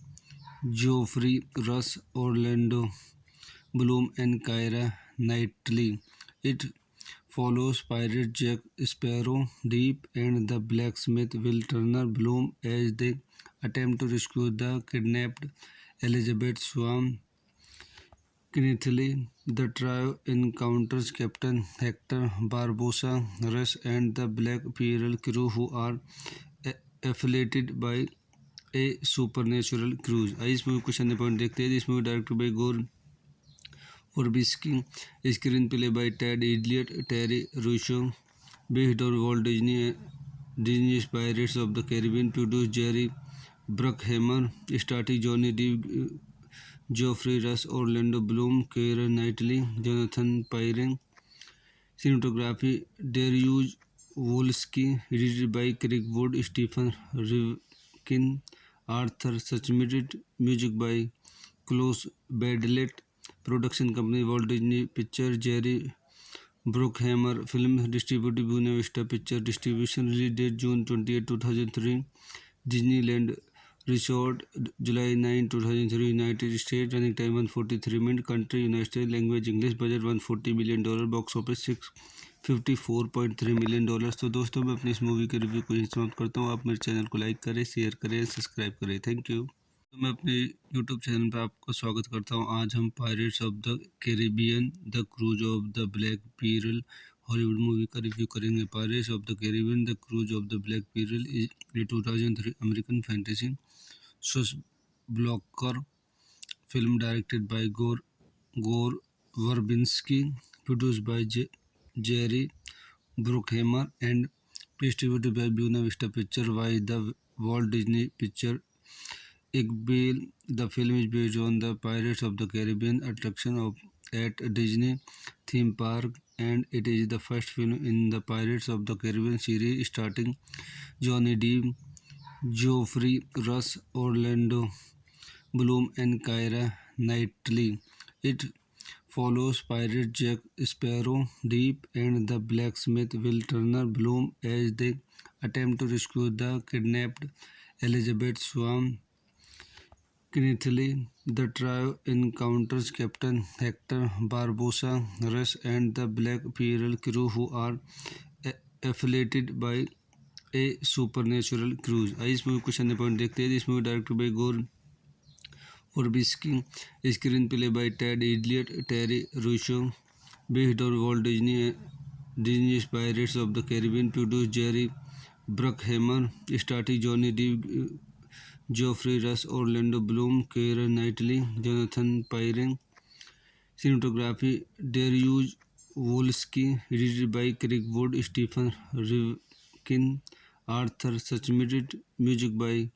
Geoffrey Rush, Orlando Bloom, and Keira Knightley. It follows pirate Jack Sparrow, Deep, and the blacksmith Will Turner Bloom as they attempt to rescue the kidnapped Elizabeth Swan Knightley. The trio encounters Captain Hector Barbosa, Rush, and the Black Pearl crew who are affiliated by a supernatural cruise। इस movie question point देखते हैं। इस movie directed by गोर Verbinski, screenplay by Ted Elliott, Terry Russo, based on Walt Disney's Pirates of the Caribbean, produced Jerry Bruckheimer, starring Johnny Depp, Geoffrey Rush, Orlando Bloom, Keira Knightley, Jonathan Pyrren. Cinematography Dariusz Wolski, edited by Craig Wood, Stephen Rivkin, Arthur Suchmidt, music by Klaus Badlet. Production company Walt Disney Pictures, Jerry Bruckheimer. Film distributed Buena Vista Pictures. Distribution release date June 28, 2003. Disneyland Resort, July 9, 2003, United States. Running time 143 minutes. Country United States. Language English. Budget $140 million. Box office $654.3 million। तो दोस्तों मैं अपनी इस movie के review को यहीं समाप्त करता हूँ। आप मेरे चैनल को लाइक करें, शेयर करें, सब्सक्राइब करें। Thank you. तो मैं अपने यूट्यूब चैनल पर आपका स्वागत करता हूँ। आज हम pirates of the Caribbean the curse of the black pearl Hollywood movie का रिव्यू करेंगे। Pirates of the Caribbean the curse of the black pearl is a 2003 American fantasy swashbuckler film directed by Gore Verbinski, produced by Jerry Bruckheimer, and distributed by Buena Vista Pictures by the Walt Disney Pictures Iqbal. The film is based on the Pirates of the Caribbean attraction at Disney theme park, and it is the first film in the Pirates of the Caribbean series starring Johnny Depp, Geoffrey Rush, Orlando Bloom, and Keira Knightley. It follows pirate Jack Sparrow, Deep, and the blacksmith Will Turner Bloom as they attempt to rescue the kidnapped Elizabeth Swan. Knightley. The trio encounters Captain Hector Barbossa, Rush, and the Black Pearl crew, who are affiliated by a supernatural cruise. इस movie question point देखते हैं. This movie directed by गोर Verbinski, screenplay by Ted Elliott, Terry Russo, based on Walt Disney's Pirates of the Caribbean, produced Jerry Bruckheimer, starring Johnny Depp, Geoffrey Rush, Orlando Bloom, Keira Knightley, Jonathan Pyrring. Cinematography Dariusz Wolski, edited by Craig Wood, Stephen Rivkin, Arthur Suchmidt, music by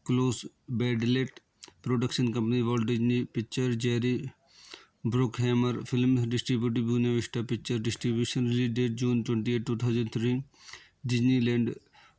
Klaus Badlet. Production company Walt Disney Pictures, Jerry Bruckheimer Film, distributed Buena Vista Picture Distribution, release date June 28, 2003, Disneyland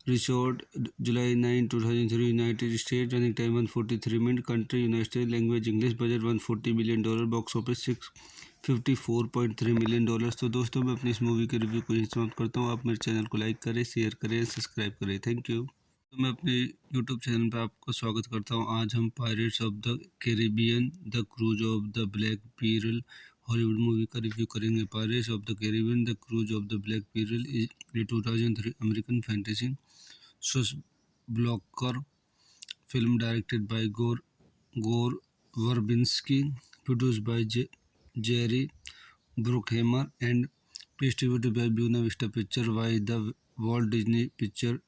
Resort, July 9, 2003, United States, running time 143 minutes, country United States, language English, budget $140 million, box office $654.3 million। तो दोस्तों मैं अपनी इस movie के review को यहीं समाप्त करता हूँ। आप मेरे चैनल को लाइक करें, शेयर करें, सब्सक्राइब करें। Thank you. तो मैं अपने यूट्यूब चैनल पर आपका स्वागत करता हूँ। आज हम pirates of the Caribbean the curse of the black pearl Hollywood movie का रिव्यू करेंगे। Pirates of the Caribbean the curse of the black pearl is a 2003 American fantasy swashbuckler film directed by Gore Verbinski, produced by Jerry Bruckheimer, and distributed by Buena Vista Pictures by the Walt Disney Pictures.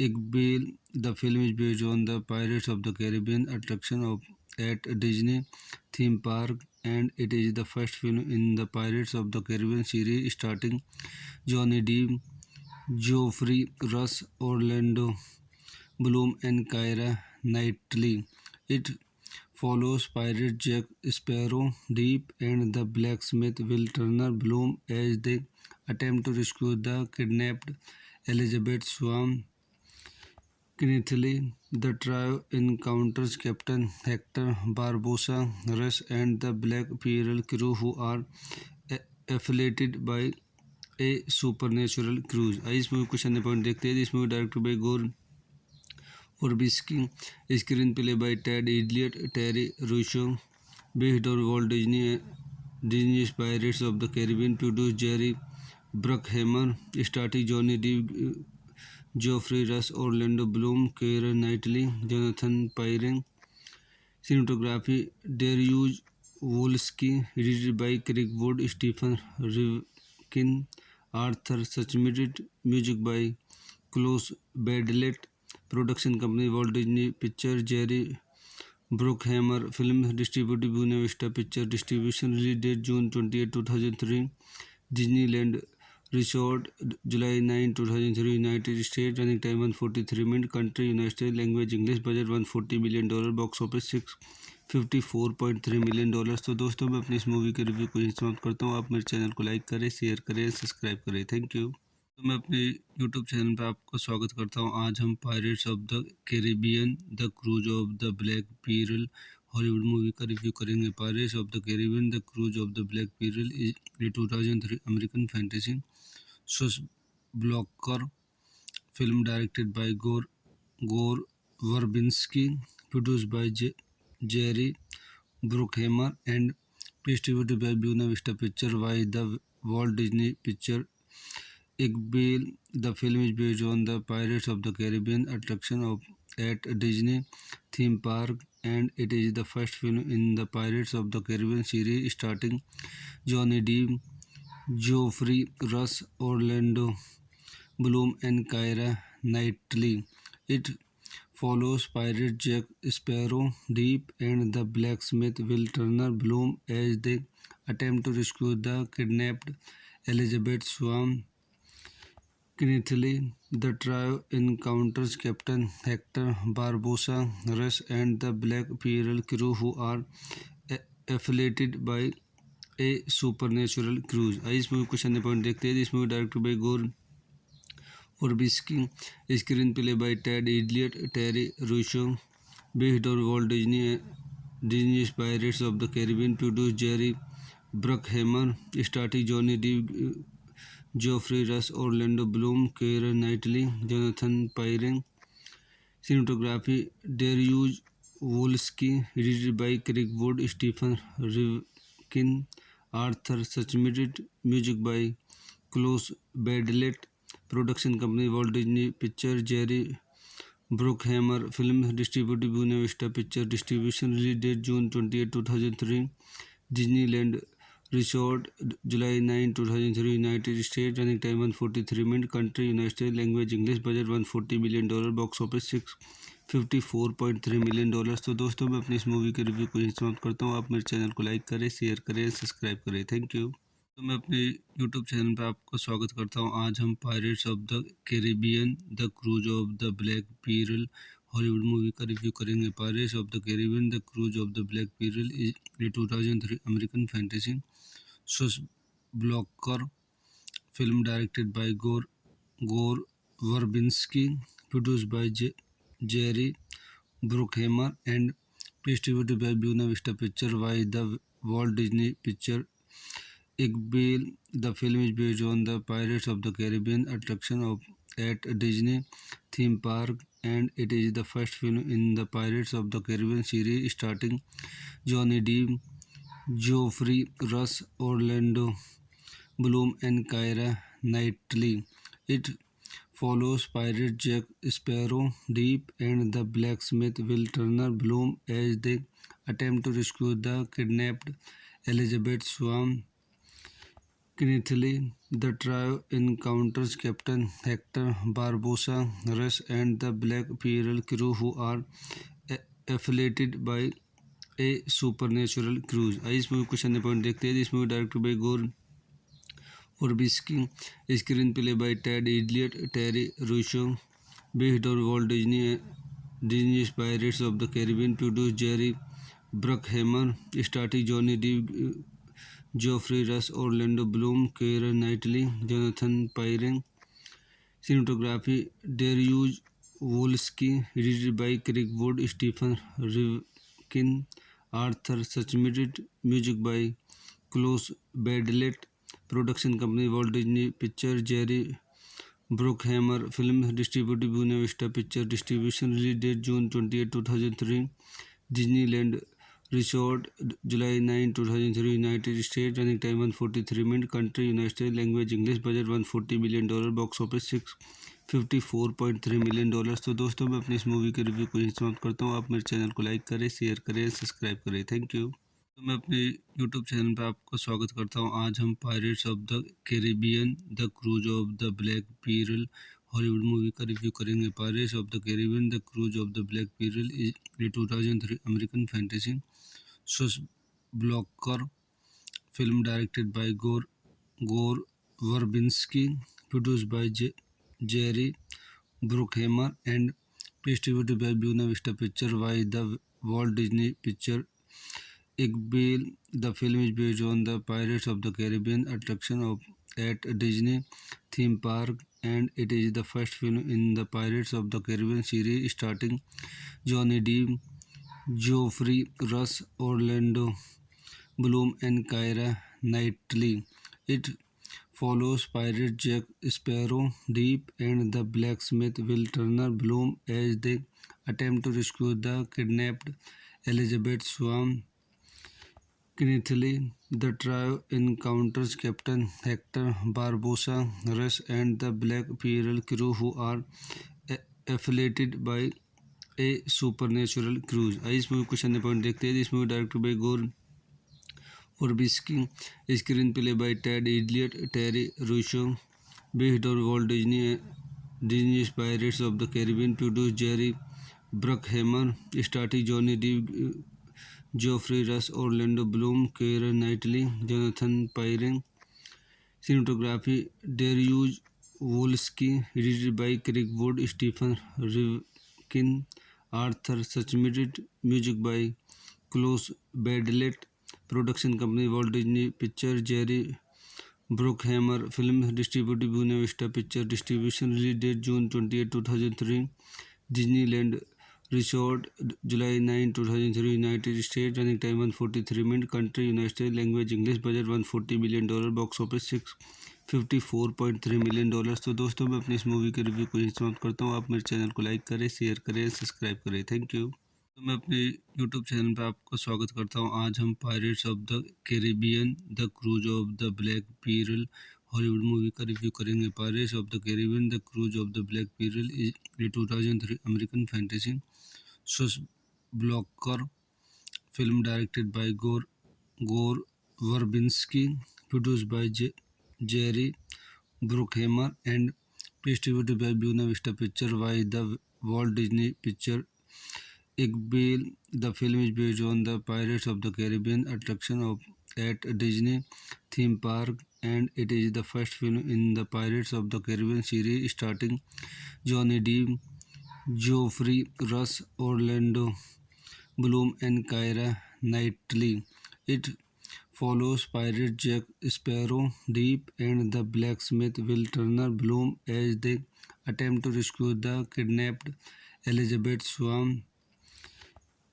Iqbal. The film is based on the Pirates of the Caribbean attraction at Disney theme park, and it is the first film in the Pirates of the Caribbean series starring Johnny Depp, Geoffrey Rush, Orlando Bloom, and Keira Knightley. It follows pirate Jack Sparrow, Deep, and the blacksmith Will Turner Bloom as they attempt to rescue the kidnapped Elizabeth Swan. Knightley. The trio encounters Captain Hector Barbossa, Rush, and the Black Pearl crew, who are affiliated by a supernatural cruise. इस movie question point देखते हैं. This movie directed by गोर Verbinski, screenplay by Ted Elliott, Terry Russo, based on Walt Disney's Pirates of the Caribbean, produced Jerry Bruckheimer, starring Johnny Depp, Geoffrey Rush, Orlando Bloom, Keira Knightley, Jonathan Pyrring. Cinematography Dariusz Wolski, edited by Craig Wood, Stephen Rivkin, Arthur Suchmidt, music by Klaus Badlet. Production company Walt Disney Pictures, Jerry Bruckheimer Film, distributed Buena Vista Pictures Distribution, release date June 28, 2003, Disneyland Resort, July 9, 2003, United States, running time 143 minutes, country United States, language English, budget $140 million, box office $654.3 million। तो दोस्तों मैं अपनी इस movie के review को यहीं समाप्त करता हूँ। आप मेरे चैनल को लाइक करें, शेयर करें, सब्सक्राइब करें। Thank you. तो मैं अपने यूट्यूब चैनल पर आपका स्वागत करता हूँ। आज हम pirates of the Caribbean the curse of the black pearl Hollywood movie का रिव्यू करेंगे। Pirates of the Caribbean the curse of the black pearl is a 2003 American fantasy swashbuckler film directed by Gore Verbinski, produced by Jerry Bruckheimer, and distributed by Buena Vista Pictures by the Walt Disney Pictures. Iqbal. The film is based on the Pirates of the Caribbean attraction at Disney theme park, and it is the first film in the Pirates of the Caribbean series starring Johnny Depp, Geoffrey Rush, Orlando Bloom, and Keira Knightley. It follows pirate Jack Sparrow, Deep, and the blacksmith Will Turner Bloom as they attempt to rescue the kidnapped Elizabeth Swan. Knightley. The trio encounters Captain Hector Barbossa, Rush, and the Black Pearl crew, who are affiliated by a supernatural cruise। इस movie question point देखते हैं. This movie directed by गोर Furbisky, screenplay by Ted Elliott, Terry Rousseau, based on Walt Disney's Pirates of the Caribbean, produced Jerry Bruckheimer, starring Johnny Depp, Geoffrey Rush, Orlando Bloom, Keira Knightley, Jonathan Pyrring. Cinematography Dariusz Wolski, edited by Craig Wood, Stephen Rivkin, Arthur Suchmidt, music by Klaus Badlet, production company Walt Disney Pictures, Jerry Bruckheimer, film distributed Buena Vista Picture Distribution, release date June 28, 2003, Disneyland Resort, July 9, 2003, United States, running time 143 minutes, country United States, language English, budget $140 million, box office $654.3 million। तो दोस्तों मैं अपनी इस movie के review को यहीं समाप्त करता हूँ। आप मेरे चैनल को लाइक करें, शेयर करें, सब्सक्राइब करें। Thank you. तो मैं अपने यूट्यूब चैनल पर आपका स्वागत करता हूँ। आज हम pirates of the Caribbean the curse of the black pearl Hollywood movie का रिव्यू करेंगे। Pirates of the Caribbean the curse of the black pearl is a 2003 American fantasy swashbuckler film directed by Gore Verbinski, produced by Jerry Bruckheimer and distributed by Buena Vista Pictures by the Walt Disney Pictures. Iqbal, the film is based on the Pirates of the Caribbean attraction at Disney theme park, and it is the first film in the Pirates of the Caribbean series starring Johnny Depp, Geoffrey Rush, Orlando Bloom, and Keira Knightley. It follows pirate Jack Sparrow, Deep, and the blacksmith Will Turner Bloom as they attempt to rescue the kidnapped Elizabeth Swan. Knightley. The trio encounters Captain Hector Barbossa, Rush, and the Black Pearl crew, who are affiliated by A supernatural cruise. आइए इस movie को कुछ अन्य point देखते हैं। इस movie directed by Gore Verbinski, screenplay by Ted Elliott, Terry Rossio, based on Walt Disney pirates of the Caribbean, produce Jerry Bruckheimer, starting Johnny Depp, Geoffrey Rush, Orlando Bloom, Keira Knightley, Jonathan Pryce. Cinematography Dariusz Wolski, edited by Craig Wood, Stephen Rivkin, Arthur Schmidt, music by Klaus Badelt, production company Walt Disney picture, Jerry Bruckheimer, film distributed Buena Vista picture distribution, release date June 28, 2003, Disneyland resort, July 9, 2003, United State, running time 143 minute, country United State, language English, budget $140 million, box office $654.3 million। तो दोस्तों मैं अपनी इस movie के review को यहीं समाप्त करता हूँ। आप मेरे चैनल को लाइक करें, शेयर करें, सब्सक्राइब करें। Thank you. तो मैं अपने यूट्यूब चैनल पर आपका स्वागत करता हूँ। आज हम pirates of the Caribbean the curse of the black pearl Hollywood movie का रिव्यू करेंगे। Pirates of the Caribbean the curse of the black pearl is a 2003 American fantasy swashbuckler film directed by Gore Verbinski, produced by Jerry Bruckheimer and distributed by Buena Vista Pictures by the Walt Disney Pictures. Iqbal, the film is based on the Pirates of the Caribbean attraction at Disney theme park, and it is the first film in the Pirates of the Caribbean series starring Johnny Depp, Geoffrey Rush, Orlando Bloom, and Keira Knightley. It follows pirate Jack Sparrow, Deep, and the blacksmith Will Turner Bloom as they attempt to rescue the kidnapped Elizabeth Swan. Knightley. The trio encounters Captain Hector Barbossa, Rush, and the Black Pearl crew, who are affiliated by A supernatural cruise. आइए इस movie को कुछ अन्य point देखते हैं। इस movie directed by Gore Verbinski, screenplay by Ted Elliott, Terry Rossio, based on Walt Disney pirates of the Caribbean, produce Jerry Bruckheimer, starting Johnny Depp, Geoffrey Rush, Orlando Bloom, Keira Knightley, Jonathan Pryce. Cinematography Dariusz Wolski, edited by Craig Wood, Stephen Rivkin, Arthur Schmidt, music by Klaus Badelt, production company Walt Disney picture, Jerry Bruckheimer film distributed Buena Vista picture distribution release date June 28 2003 Disneyland resort July 9 2003 United State running time 143 minute country United State language English budget $140 million box office $654.3 million. तो दोस्तों मैं अपनी इस movie के review को यहीं समाप्त करता हूँ। आप मेरे चैनल को लाइक करें, शेयर करें, सब्सक्राइब करें। Thank you. तो मैं अपने यूट्यूब चैनल पर आपका स्वागत करता हूँ। आज हम pirates of the Caribbean the curse of the black pearl Hollywood movie का रिव्यू करेंगे। Pirates of the Caribbean the curse of the black pearl is a 2003 American fantasy blocker film directed by Gore Verbinski, produced by Jerry Bruckheimer, and distributed by Buena Vista Pictures by the Walt Disney Picture Igbel. The film is based on the Pirates of the Caribbean attraction at Disney theme park, and it is the first film in the Pirates of the Caribbean series starring Johnny Depp, Geoffrey Rush, Orlando Bloom, and Keira Knightley. It follows pirate Jack Sparrow, Deep, and the blacksmith Will Turner Bloom as they attempt to rescue the kidnapped Elizabeth Swan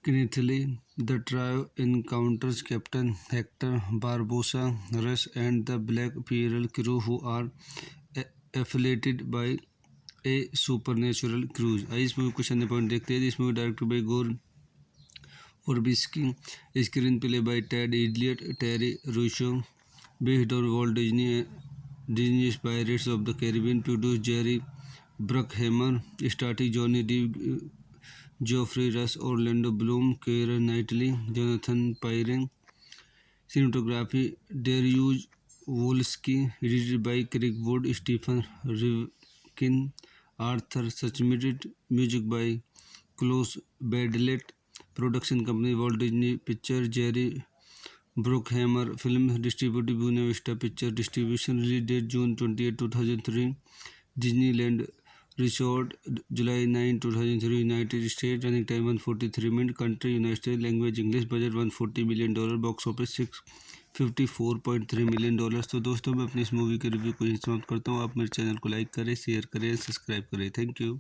Knightley. The trio encounters Captain Hector Barbossa, Rush, and the Black Pearl crew who are affiliated by a supernatural cruise। आइए इस movie को question point देखते हैं। इस movie directed by गोर Verbinski, screenplay by Ted Elliott, Terry Russo, based on Walt Disney's Pirates of the Caribbean, produced Jerry Bruckheimer, starring Johnny Depp, Geoffrey Rush, Orlando Bloom, Keira Knightley, Jonathan Pyrren. Cinematography Dariusz Wolski, edited by Craig Wood, Stephen Rivkin, Arthur Suchmidt, music by Klaus Badlet. Production company Walt Disney Pictures, Jerry Bruckheimer film distributed Buena Vista Pictures distribution release date June 28 2003 Disneyland Resort July 9 2003 United States running time 143 minutes country United States language English budget $140 million box office $654.3 million। तो दोस्तों मैं अपनी इस movie के review को यहीं समाप्त करता हूँ। आप मेरे चैनल को लाइक करें, शेयर करें, सब्सक्राइब करें। Thank you.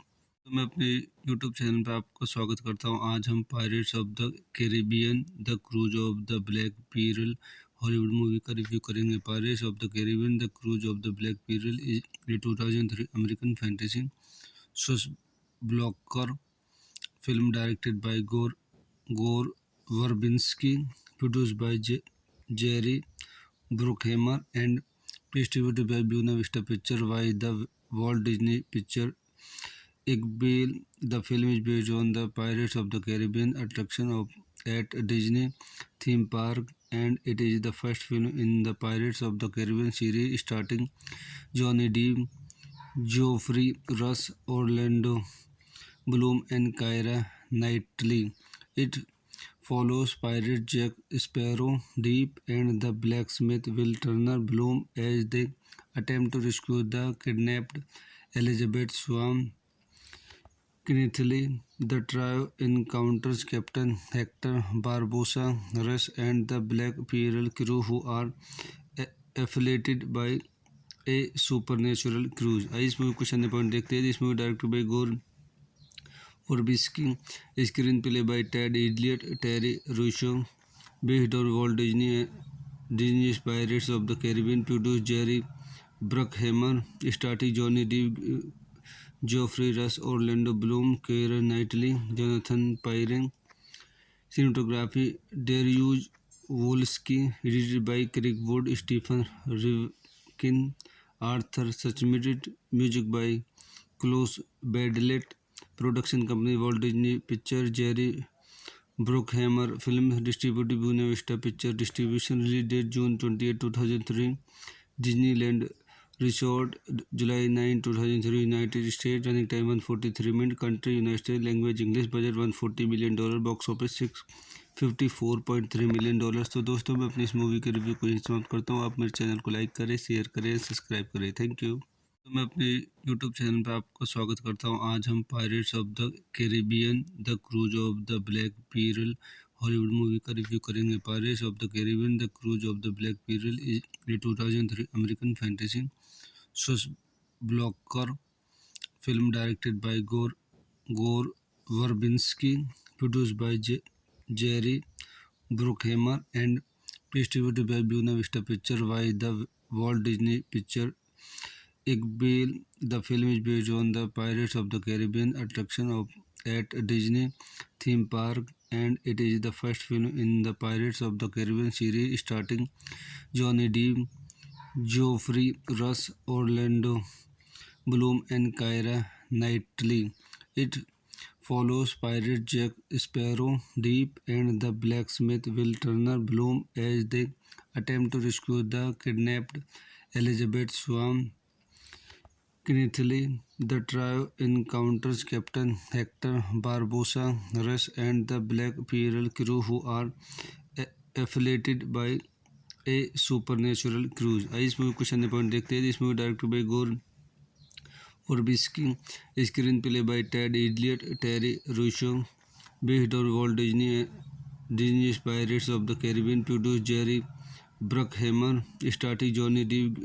तो मैं अपने यूट्यूब चैनल पर आपका स्वागत करता हूँ। आज हम pirates of the Caribbean the curse of the black pearl Hollywood movie का रिव्यू करेंगे। Pirates of the Caribbean the curse of the black pearl is a 2003 American fantasy swashbuckler film directed by Gore Verbinski, produced by Jerry Bruckheimer, and distributed by Buena Vista picture by the Walt Disney picture Igbel. The film is based on the Pirates of the Caribbean attraction at Disney theme park, and it is the first film in the Pirates of the Caribbean series starring Johnny Depp, Geoffrey Rush, Orlando Bloom, and Keira Knightley. It follows pirate Jack Sparrow, Deep, and the blacksmith Will Turner Bloom as they attempt to rescue the kidnapped Elizabeth Swan Knightley. The trio encounters Captain Hector Barbossa, Rush, and the Black Pearl crew who are affiliated by a supernatural cruise। आइए इस movie को question point देखते हैं। इस movie directed by गोर Verbinski, screenplay by Ted Elliott, Terry Russo, based on Walt Disney's Pirates of the Caribbean, produced Jerry Bruckheimer, starring Johnny Depp, Geoffrey Rush, Orlando Bloom, Keira Knightley, Jonathan Pyrren. Cinematography Dariusz Wolski, edited by Craig Wood, Stephen Rivkin, Arthur Suchmidt, music by Klaus Badlet. Production company Walt Disney Pictures, Jerry Bruckheimer film distributed Buena Vista Pictures distribution release date June 28 2003 Disneyland Resort July 9 2003 United States running time 143 minutes country United States language English budget $140 million box office $654.3 million। तो दोस्तों मैं अपनी इस movie के review को यहीं समाप्त करता हूँ। आप मेरे चैनल को लाइक करें, शेयर करें, सब्सक्राइब करें। Thank you. तो मैं अपने यूट्यूब चैनल पर आपका स्वागत करता हूँ। आज हम pirates of the Caribbean the curse of the black pearl Hollywood movie का रिव्यू करेंगे। Pirates of the Caribbean the curse of the black pearl is a 2003 American fantasy swashbuckler film directed by Gore Verbinski, produced by Jerry Bruckheimer, and distributed by Buena Vista Pictures by the Walt Disney Picture Iqbal. The film is based on the Pirates of the Caribbean attraction at Disney theme park, and it is the first film in the Pirates of the Caribbean series starring Johnny Depp, Geoffrey Rush, Orlando Bloom, and Keira Knightley. It follows pirate Jack Sparrow, Deep, and the blacksmith Will Turner Bloom as they attempt to rescue the kidnapped Elizabeth Swan Knightley. The trio encounters Captain Hector Barbosa, Rush, and the Black Pearl crew, who are affiliated by a supernatural cruise. इस movie question point देखते हैं। इस movie directed by गोर Verbinski, screenplay by Ted Elliott, Terry Russo, based on Walt Disney's Pirates of the Caribbean, produced Jerry Bruckheimer, starring Johnny Depp,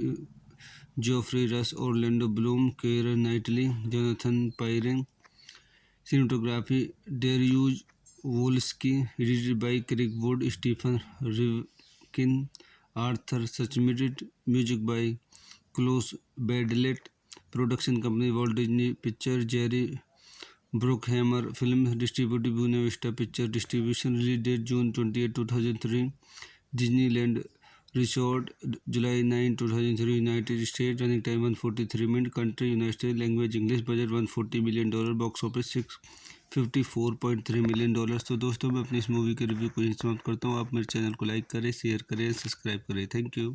Geoffrey Rush, Orlando Bloom, Keira Knightley, Jonathan Pyrren. Cinematography Dariusz Wolski, edited by Craig Wood, Stephen Rivkin, Arthur Suchmidt, music by Klaus Badlet. Production company Walt Disney Pictures, Jerry Bruckheimer. Film distributed Buena Vista Pictures. Distribution release date June 28, 2003. Disneyland Resort, July 9, 2003, United States. Running time 143 minutes. Country United States. Language English. Budget $140 million. Box office $654.3 million। तो दोस्तों मैं अपनी इस movie के review को यहीं समाप्त करता हूँ। आप मेरे चैनल को लाइक करें, शेयर करें, सब्सक्राइब करें। Thank you.